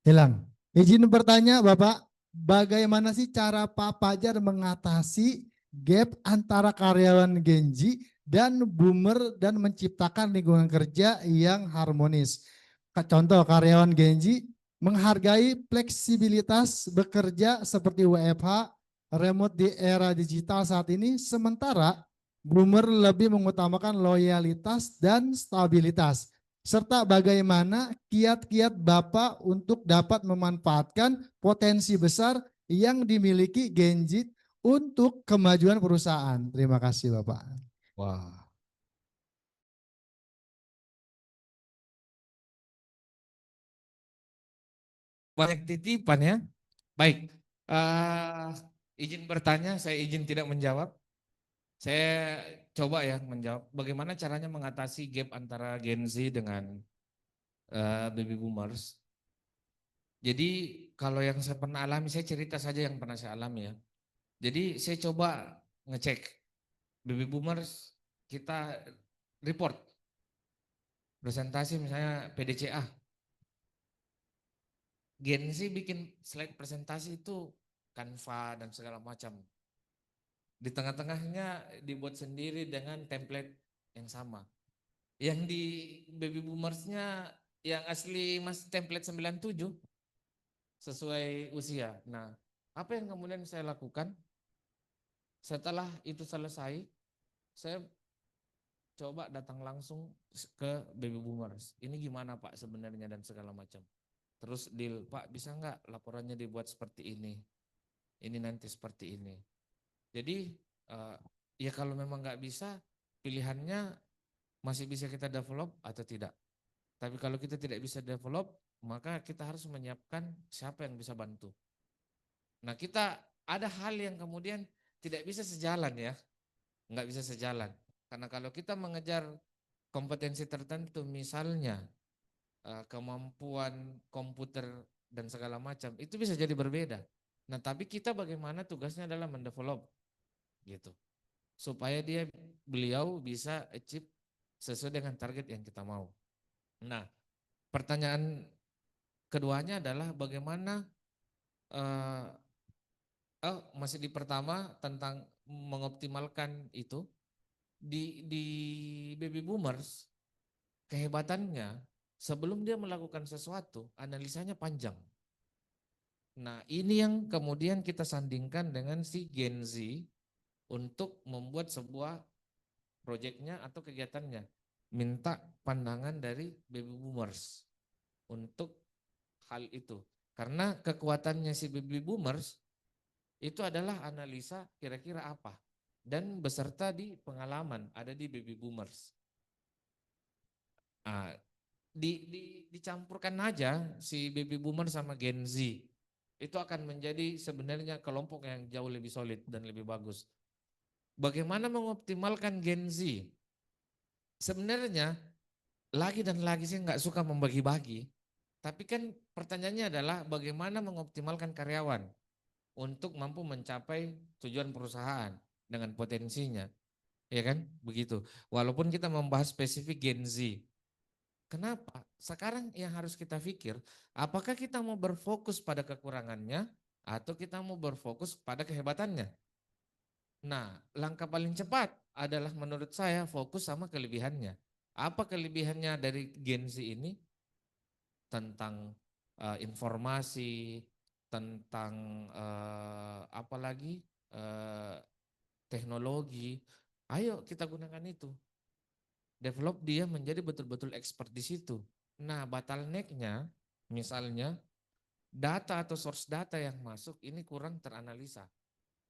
Hilang. Izin bertanya Bapak, bagaimana sih cara Pak Bajar mengatasi gap antara karyawan Genji dan boomer dan menciptakan lingkungan kerja yang harmonis? Contoh karyawan Genji menghargai fleksibilitas bekerja seperti WFH, remote di era digital saat ini, sementara boomer lebih mengutamakan loyalitas dan stabilitas. Serta bagaimana kiat-kiat Bapak untuk dapat memanfaatkan potensi besar yang dimiliki Genji untuk kemajuan perusahaan. Terima kasih Bapak. Wah. Banyak titipan ya. Baik, izin bertanya, saya izin tidak menjawab. Saya coba ya menjawab. Bagaimana caranya mengatasi gap antara Gen Z dengan baby boomers? Jadi kalau yang saya pernah alami, saya cerita saja yang pernah saya alami ya. Jadi saya coba ngecek baby boomers, kita report presentasi misalnya PDCA. Gen Z bikin slide presentasi itu Canva dan segala macam. Di tengah-tengahnya dibuat sendiri dengan template yang sama. Yang di baby boomersnya yang asli masih template 97 sesuai usia. Nah, apa yang kemudian saya lakukan? Setelah itu selesai, saya coba datang langsung ke baby boomers. Ini gimana Pak sebenarnya dan segala macam. Terus deal, Pak bisa nggak laporannya dibuat seperti ini? Ini nanti seperti ini. Jadi ya kalau memang nggak bisa, pilihannya masih bisa kita develop atau tidak. Tapi kalau kita tidak bisa develop, maka kita harus menyiapkan siapa yang bisa bantu. Nah kita ada hal yang kemudian tidak bisa sejalan ya, nggak bisa sejalan. Karena kalau kita mengejar kompetensi tertentu, misalnya kemampuan komputer dan segala macam, itu bisa jadi berbeda. Nah tapi kita bagaimana tugasnya adalah mendevelop gitu, supaya beliau bisa achieve sesuai dengan target yang kita mau. Nah pertanyaan keduanya adalah bagaimana masih di pertama tentang mengoptimalkan itu di baby boomers, kehebatannya sebelum dia melakukan sesuatu analisanya panjang. Nah ini yang kemudian kita sandingkan dengan si Gen Z untuk membuat sebuah proyeknya atau kegiatannya, minta pandangan dari baby boomers untuk hal itu. Karena kekuatannya si baby boomers itu adalah analisa kira-kira apa. Dan beserta di pengalaman, ada di baby boomers. Nah, dicampurkan aja si baby boomer sama Gen Z. Itu akan menjadi sebenarnya kelompok yang jauh lebih solid dan lebih bagus. Bagaimana mengoptimalkan Gen Z? Sebenarnya lagi dan lagi saya nggak suka membagi-bagi. Tapi kan pertanyaannya adalah bagaimana mengoptimalkan karyawan untuk mampu mencapai tujuan perusahaan dengan potensinya. Ya kan? Begitu. Walaupun kita membahas spesifik Gen Z. Kenapa? Sekarang yang harus kita pikir, apakah kita mau berfokus pada kekurangannya atau kita mau berfokus pada kehebatannya? Nah, langkah paling cepat adalah menurut saya fokus sama kelebihannya. Apa kelebihannya dari Gen Z ini? Tentang informasi, tentang apa lagi? Teknologi. Ayo kita gunakan itu. Develop dia menjadi betul-betul expert di situ. Nah, bottleneck-nya misalnya data atau source data yang masuk ini kurang teranalisa.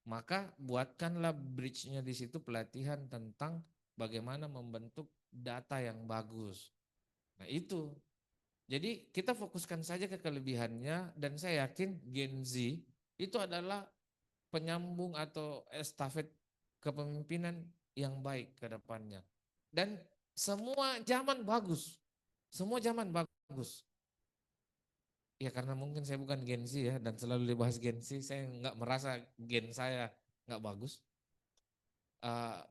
Maka buatkanlah bridge-nya di situ pelatihan tentang bagaimana membentuk data yang bagus. Nah, itu. Jadi kita fokuskan saja ke kelebihannya dan saya yakin Gen Z itu adalah penyambung atau estafet kepemimpinan yang baik ke depannya. Dan semua zaman bagus. Semua zaman bagus. Ya karena mungkin saya bukan Gen Z ya dan selalu dibahas Gen Z, saya nggak merasa gen saya nggak bagus.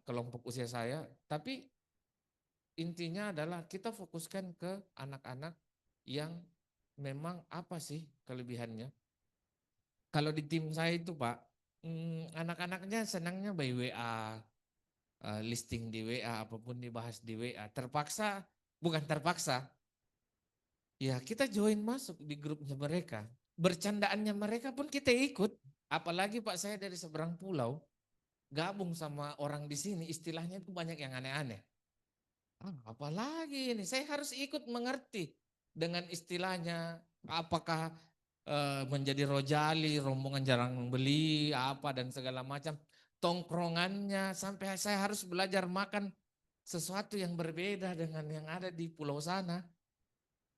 Kelompok usia saya, tapi intinya adalah kita fokuskan ke anak-anak yang memang apa sih kelebihannya. Kalau di tim saya itu Pak, anak-anaknya senangnya by WA, listing di WA, apapun dibahas di WA. Terpaksa, bukan terpaksa, ya kita join masuk di grupnya mereka. Bercandaannya mereka pun kita ikut. Apalagi Pak saya dari seberang pulau, gabung sama orang di sini, istilahnya itu banyak yang aneh-aneh. Apalagi ini, saya harus ikut mengerti dengan istilahnya, apakah menjadi rojali, rombongan jarang beli apa dan segala macam. Tongkrongannya sampai saya harus belajar makan sesuatu yang berbeda dengan yang ada di pulau sana.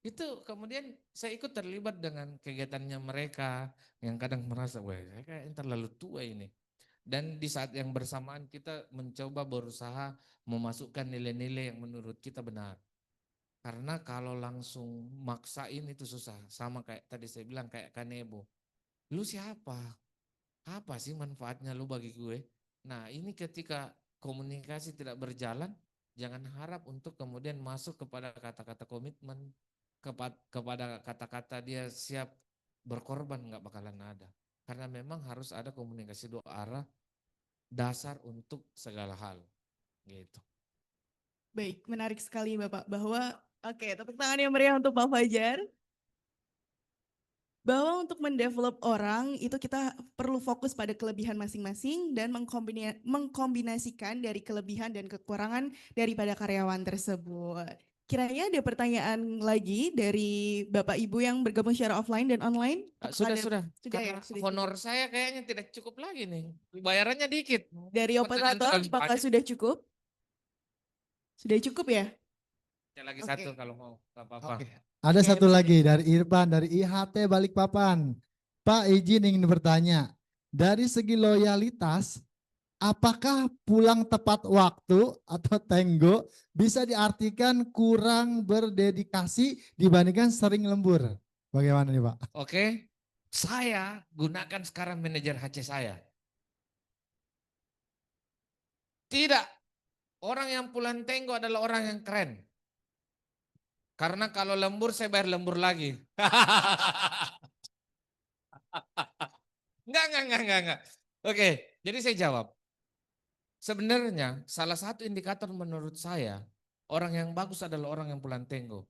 Itu kemudian saya ikut terlibat dengan kegiatannya mereka yang kadang merasa, wah saya kayak terlalu tua ini. Dan di saat yang bersamaan kita mencoba berusaha memasukkan nilai-nilai yang menurut kita benar. Karena kalau langsung maksain itu susah. Sama kayak tadi saya bilang kayak Kanebo. Lu siapa? Apa sih manfaatnya lu bagi gue? Nah ini ketika komunikasi tidak berjalan, jangan harap untuk kemudian masuk kepada kata-kata komitmen, kepada kata-kata dia siap berkorban, nggak bakalan ada. Karena memang harus ada komunikasi dua arah, dasar untuk segala hal. Gitu. Baik, menarik sekali Bapak bahwa oke, tepuk tangan yang meriah untuk Pak Fajar. Bahwa untuk mendevelop orang itu kita perlu fokus pada kelebihan masing-masing dan mengkombinasikan dari kelebihan dan kekurangan daripada karyawan tersebut. Kiranya ada pertanyaan lagi dari Bapak Ibu yang bergabung secara offline dan online? Apakah Sudah. Sudah ya, Karena sudah honor saya kayaknya tidak cukup lagi nih. Bayarannya dikit. dari Pertanyaan operator terlalu apakah banyak. sudah cukup? Sudah cukup ya? Ada lagi Oke. satu kalau mau, nggak apa-apa. Oke. Ada Oke, satu bisa lagi dari Irfan dari IHT Balikpapan. Pak izin ingin bertanya, dari segi loyalitas, apakah pulang tepat waktu atau tenggo bisa diartikan kurang berdedikasi dibandingkan sering lembur? Bagaimana nih Pak? Oke, saya gunakan sekarang manajer HC saya. Tidak, orang yang pulang tenggo adalah orang yang keren. Karena kalau lembur saya bayar lembur lagi. Enggak. Oke, jadi saya jawab. Sebenarnya salah satu indikator menurut saya, orang yang bagus adalah orang yang pulang tenggo.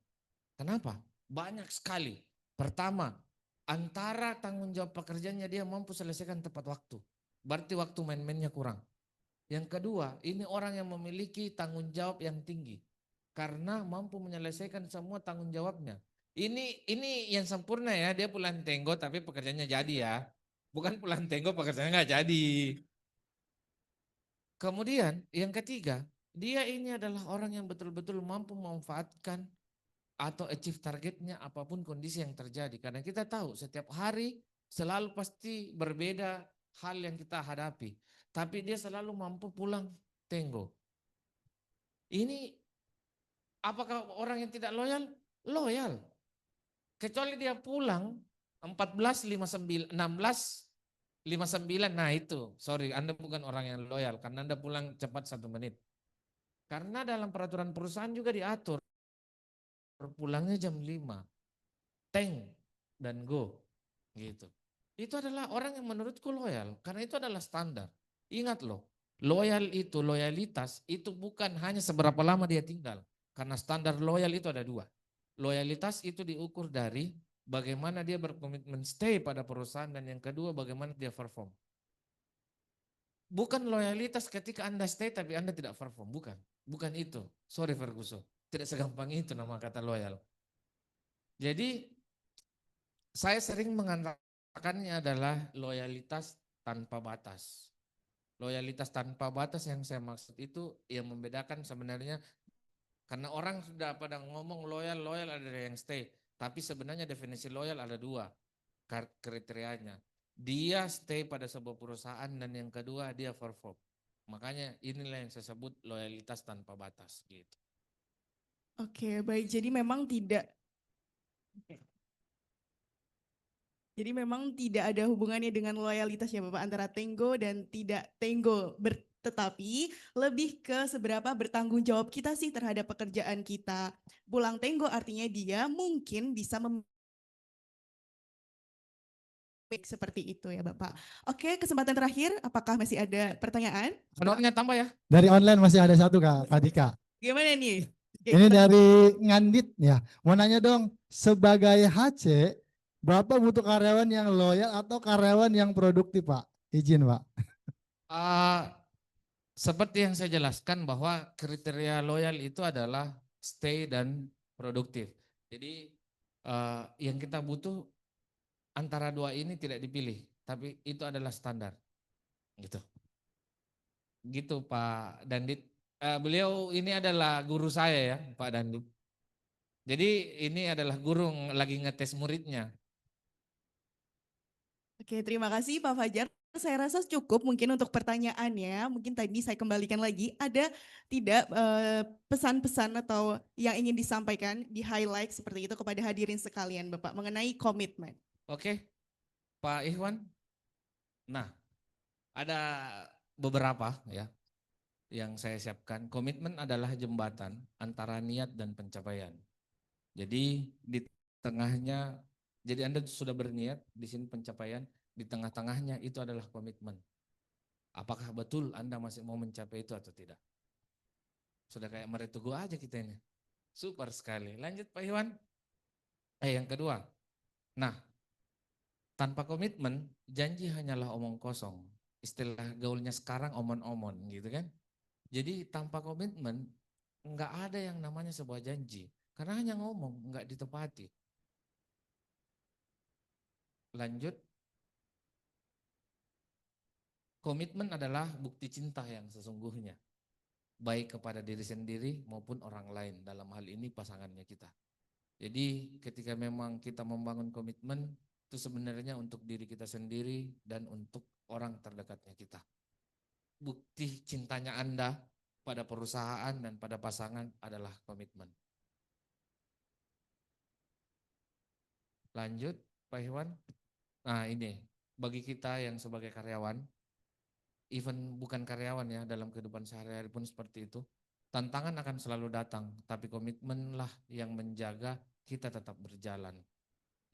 Kenapa? Banyak sekali. Pertama, antara tanggung jawab pekerjaannya dia mampu selesaikan tepat waktu. Berarti waktu main-mainnya kurang. Yang kedua, ini orang yang memiliki tanggung jawab yang tinggi. Karena mampu menyelesaikan semua tanggung jawabnya. Ini yang sempurna ya, dia pulang tenggo tapi pekerjaannya jadi ya. Bukan pulang tenggo pekerjaannya nggak jadi. Kemudian yang ketiga, dia ini adalah orang yang betul-betul mampu memanfaatkan atau achieve targetnya apapun kondisi yang terjadi. Karena kita tahu setiap hari selalu pasti berbeda hal yang kita hadapi. Tapi dia selalu mampu pulang tenggo. Ini apakah orang yang tidak loyal? Loyal. Kecuali dia pulang 14.59, 16.59. Nah itu, sorry Anda bukan orang yang loyal karena Anda pulang cepat 1 menit. Karena dalam peraturan perusahaan juga diatur pulangnya jam 5. Tank dan go gitu. Itu adalah orang yang menurutku loyal karena itu adalah standar. Ingat loh, loyalitas itu bukan hanya seberapa lama dia tinggal. Karena standar loyal itu ada 2. Loyalitas itu diukur dari bagaimana dia berkomitmen stay pada perusahaan dan yang kedua bagaimana dia perform. Bukan loyalitas ketika Anda stay tapi Anda tidak perform, bukan itu. Sorry Ferguson, tidak segampang itu nama kata loyal. Jadi saya sering mengatakannya adalah loyalitas tanpa batas. Loyalitas tanpa batas yang saya maksud itu yang membedakan sebenarnya karena orang sudah pada ngomong loyal ada yang stay. Tapi sebenarnya definisi loyal ada 2 kriterianya. Dia stay pada sebuah perusahaan dan yang kedua dia perform. Makanya inilah yang saya sebut loyalitas tanpa batas gitu. Oke, baik. Jadi memang tidak ada hubungannya dengan loyalitas ya Bapak antara tenggo dan tidak tenggo. Tetapi lebih ke seberapa bertanggung jawab kita sih terhadap pekerjaan kita. Pulang tenggo artinya dia mungkin bisa seperti itu ya Bapak. Oke, kesempatan terakhir, apakah masih ada pertanyaan? Honornya tambah ya. Dari online masih ada satu Kak Dika. Gimana nih? Ini dari Ngandit ya. Mau nanya dong, sebagai HC, Bapak butuh karyawan yang loyal atau karyawan yang produktif Pak? Izin Pak. Seperti yang saya jelaskan bahwa kriteria loyal itu adalah stay dan produktif. Jadi yang kita butuh antara dua ini tidak dipilih, tapi itu adalah standar. Gitu. Gitu Pak Dandit. Beliau ini adalah guru saya ya, Pak Dandit. Jadi ini adalah guru yang lagi ngetes muridnya. Oke, terima kasih Pak Fajar. Saya rasa cukup mungkin untuk pertanyaannya. Mungkin tadi saya kembalikan lagi. Ada tidak pesan-pesan atau yang ingin disampaikan di highlight seperti itu kepada hadirin sekalian Bapak mengenai komitmen? Oke, Pak Ikhwan. Nah, ada beberapa ya yang saya siapkan. Komitmen adalah jembatan antara niat dan pencapaian. Jadi di tengahnya, jadi Anda sudah berniat, di sini pencapaian, di tengah-tengahnya itu adalah komitmen. Apakah betul Anda masih mau mencapai itu atau tidak? Sudah kayak meretugu aja kita ini. Super sekali. Lanjut Pak Iwan. Yang kedua. Nah, tanpa komitmen, janji hanyalah omong kosong. Istilah gaulnya sekarang omon-omon gitu kan. Jadi tanpa komitmen, enggak ada yang namanya sebuah janji. Karena hanya ngomong, enggak ditepati. Lanjut. Komitmen adalah bukti cinta yang sesungguhnya. Baik kepada diri sendiri maupun orang lain. Dalam hal ini pasangannya kita. Jadi ketika memang kita membangun komitmen, itu sebenarnya untuk diri kita sendiri dan untuk orang terdekatnya kita. Bukti cintanya Anda pada perusahaan dan pada pasangan adalah komitmen. Lanjut Pak Iwan. Nah ini, bagi kita yang sebagai karyawan, even bukan karyawan ya, dalam kehidupan sehari-hari pun seperti itu, tantangan akan selalu datang, tapi komitmenlah yang menjaga kita tetap berjalan.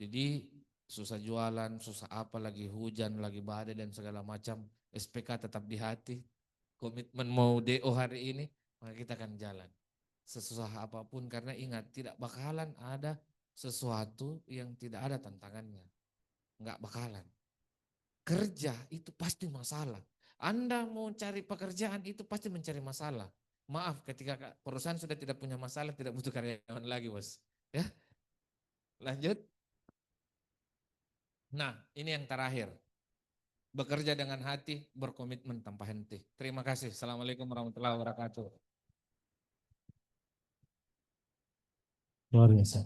Jadi susah jualan, susah apa, lagi hujan, lagi badai dan segala macam, SPK tetap di hati, komitmen mau DO hari ini, maka kita akan jalan. Sesusah apapun, karena ingat, tidak bakalan ada sesuatu yang tidak ada tantangannya. Enggak bakalan. Kerja itu pasti masalah. Anda mau cari pekerjaan itu pasti mencari masalah. Maaf, ketika perusahaan sudah tidak punya masalah, tidak butuh karyawan lagi, bos. Ya, lanjut. Nah, ini yang terakhir. Bekerja dengan hati, berkomitmen tanpa henti. Terima kasih. Assalamualaikum warahmatullahi wabarakatuh. Luar biasa.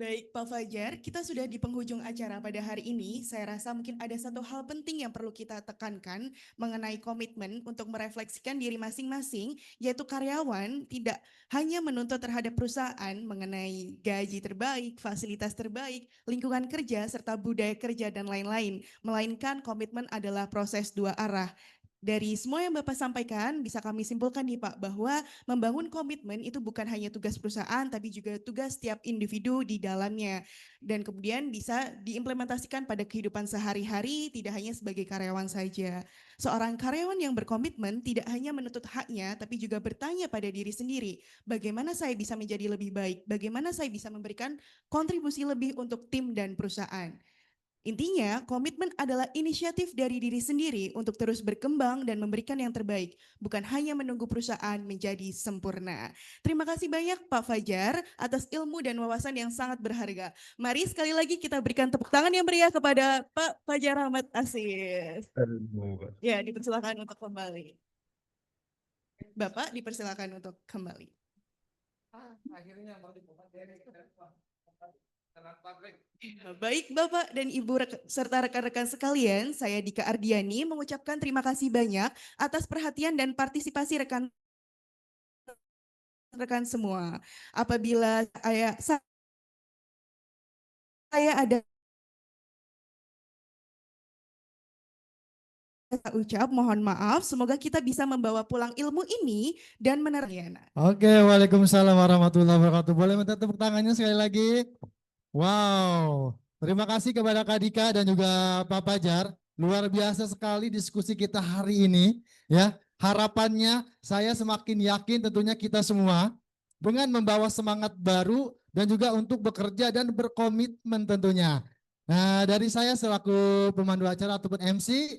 Baik Pak Fajar, kita sudah di penghujung acara pada hari ini. Saya rasa mungkin ada satu hal penting yang perlu kita tekankan mengenai komitmen untuk merefleksikan diri masing-masing, yaitu karyawan tidak hanya menuntut terhadap perusahaan mengenai gaji terbaik, fasilitas terbaik, lingkungan kerja, serta budaya kerja dan lain-lain, melainkan komitmen adalah proses dua arah. Dari semua yang Bapak sampaikan, bisa kami simpulkan nih Pak, bahwa membangun komitmen itu bukan hanya tugas perusahaan, tapi juga tugas setiap individu di dalamnya. Dan kemudian bisa diimplementasikan pada kehidupan sehari-hari, tidak hanya sebagai karyawan saja. Seorang karyawan yang berkomitmen tidak hanya menuntut haknya, tapi juga bertanya pada diri sendiri, bagaimana saya bisa menjadi lebih baik, bagaimana saya bisa memberikan kontribusi lebih untuk tim dan perusahaan. Intinya, komitmen adalah inisiatif dari diri sendiri untuk terus berkembang dan memberikan yang terbaik, bukan hanya menunggu perusahaan menjadi sempurna. Terima kasih banyak Pak Fajar atas ilmu dan wawasan yang sangat berharga. Mari sekali lagi kita berikan tepuk tangan yang meriah kepada Pak Fajar Ahmad Asis. Ya, dipersilakan untuk kembali. Bapak dipersilakan untuk kembali. Akhirnya mau dibuka dari Baik Bapak dan Ibu serta rekan-rekan sekalian, saya Dika Ardiani mengucapkan terima kasih banyak atas perhatian dan partisipasi rekan-rekan semua. Apabila saya ada ucap mohon maaf, semoga kita bisa membawa pulang ilmu ini dan menerapkannya. Oke, waalaikumsalam warahmatullahi wabarakatuh. Boleh minta tepuk tangannya sekali lagi? Wow, terima kasih kepada Kak Dika dan juga Pak Fajar. Luar biasa sekali diskusi kita hari ini. Ya, harapannya saya semakin yakin tentunya kita semua dengan membawa semangat baru dan juga untuk bekerja dan berkomitmen tentunya. Nah, dari saya selaku pemandu acara ataupun MC,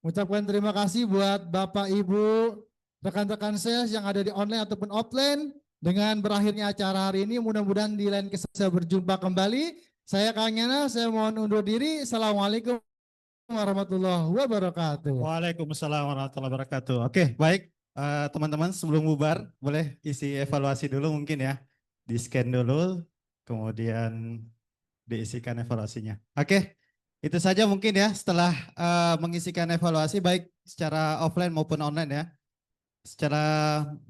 ucapkan terima kasih buat Bapak Ibu, rekan-rekan sales yang ada di online ataupun offline. Dengan berakhirnya acara hari ini, mudah-mudahan di lain kesempatan berjumpa kembali. Saya Kang Yana, saya mohon undur diri. Assalamualaikum warahmatullahi wabarakatuh. Waalaikumsalam warahmatullahi wabarakatuh. Oke, baik. Teman-teman sebelum bubar boleh isi evaluasi dulu mungkin ya. Di scan dulu, kemudian diisikan evaluasinya. Oke, itu saja mungkin ya setelah mengisikan evaluasi baik secara offline maupun online ya. Secara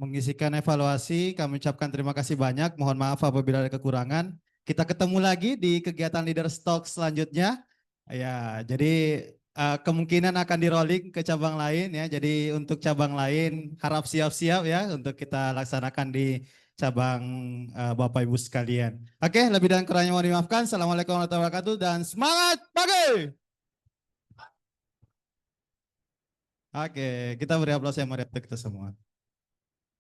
mengisikan evaluasi kami ucapkan terima kasih banyak. Mohon maaf apabila ada kekurangan. Kita ketemu lagi di kegiatan Leader Talk selanjutnya. Ya, jadi kemungkinan akan di-rolling ke cabang lain ya. Jadi untuk cabang lain harap siap-siap ya untuk kita laksanakan di cabang Bapak Ibu sekalian. Oke, lebih dan kurangnya mohon dimaafkan. Assalamualaikum warahmatullahi wabarakatuh dan semangat pagi. Oke, kita beri aplaus yang meriah untuk kita semua.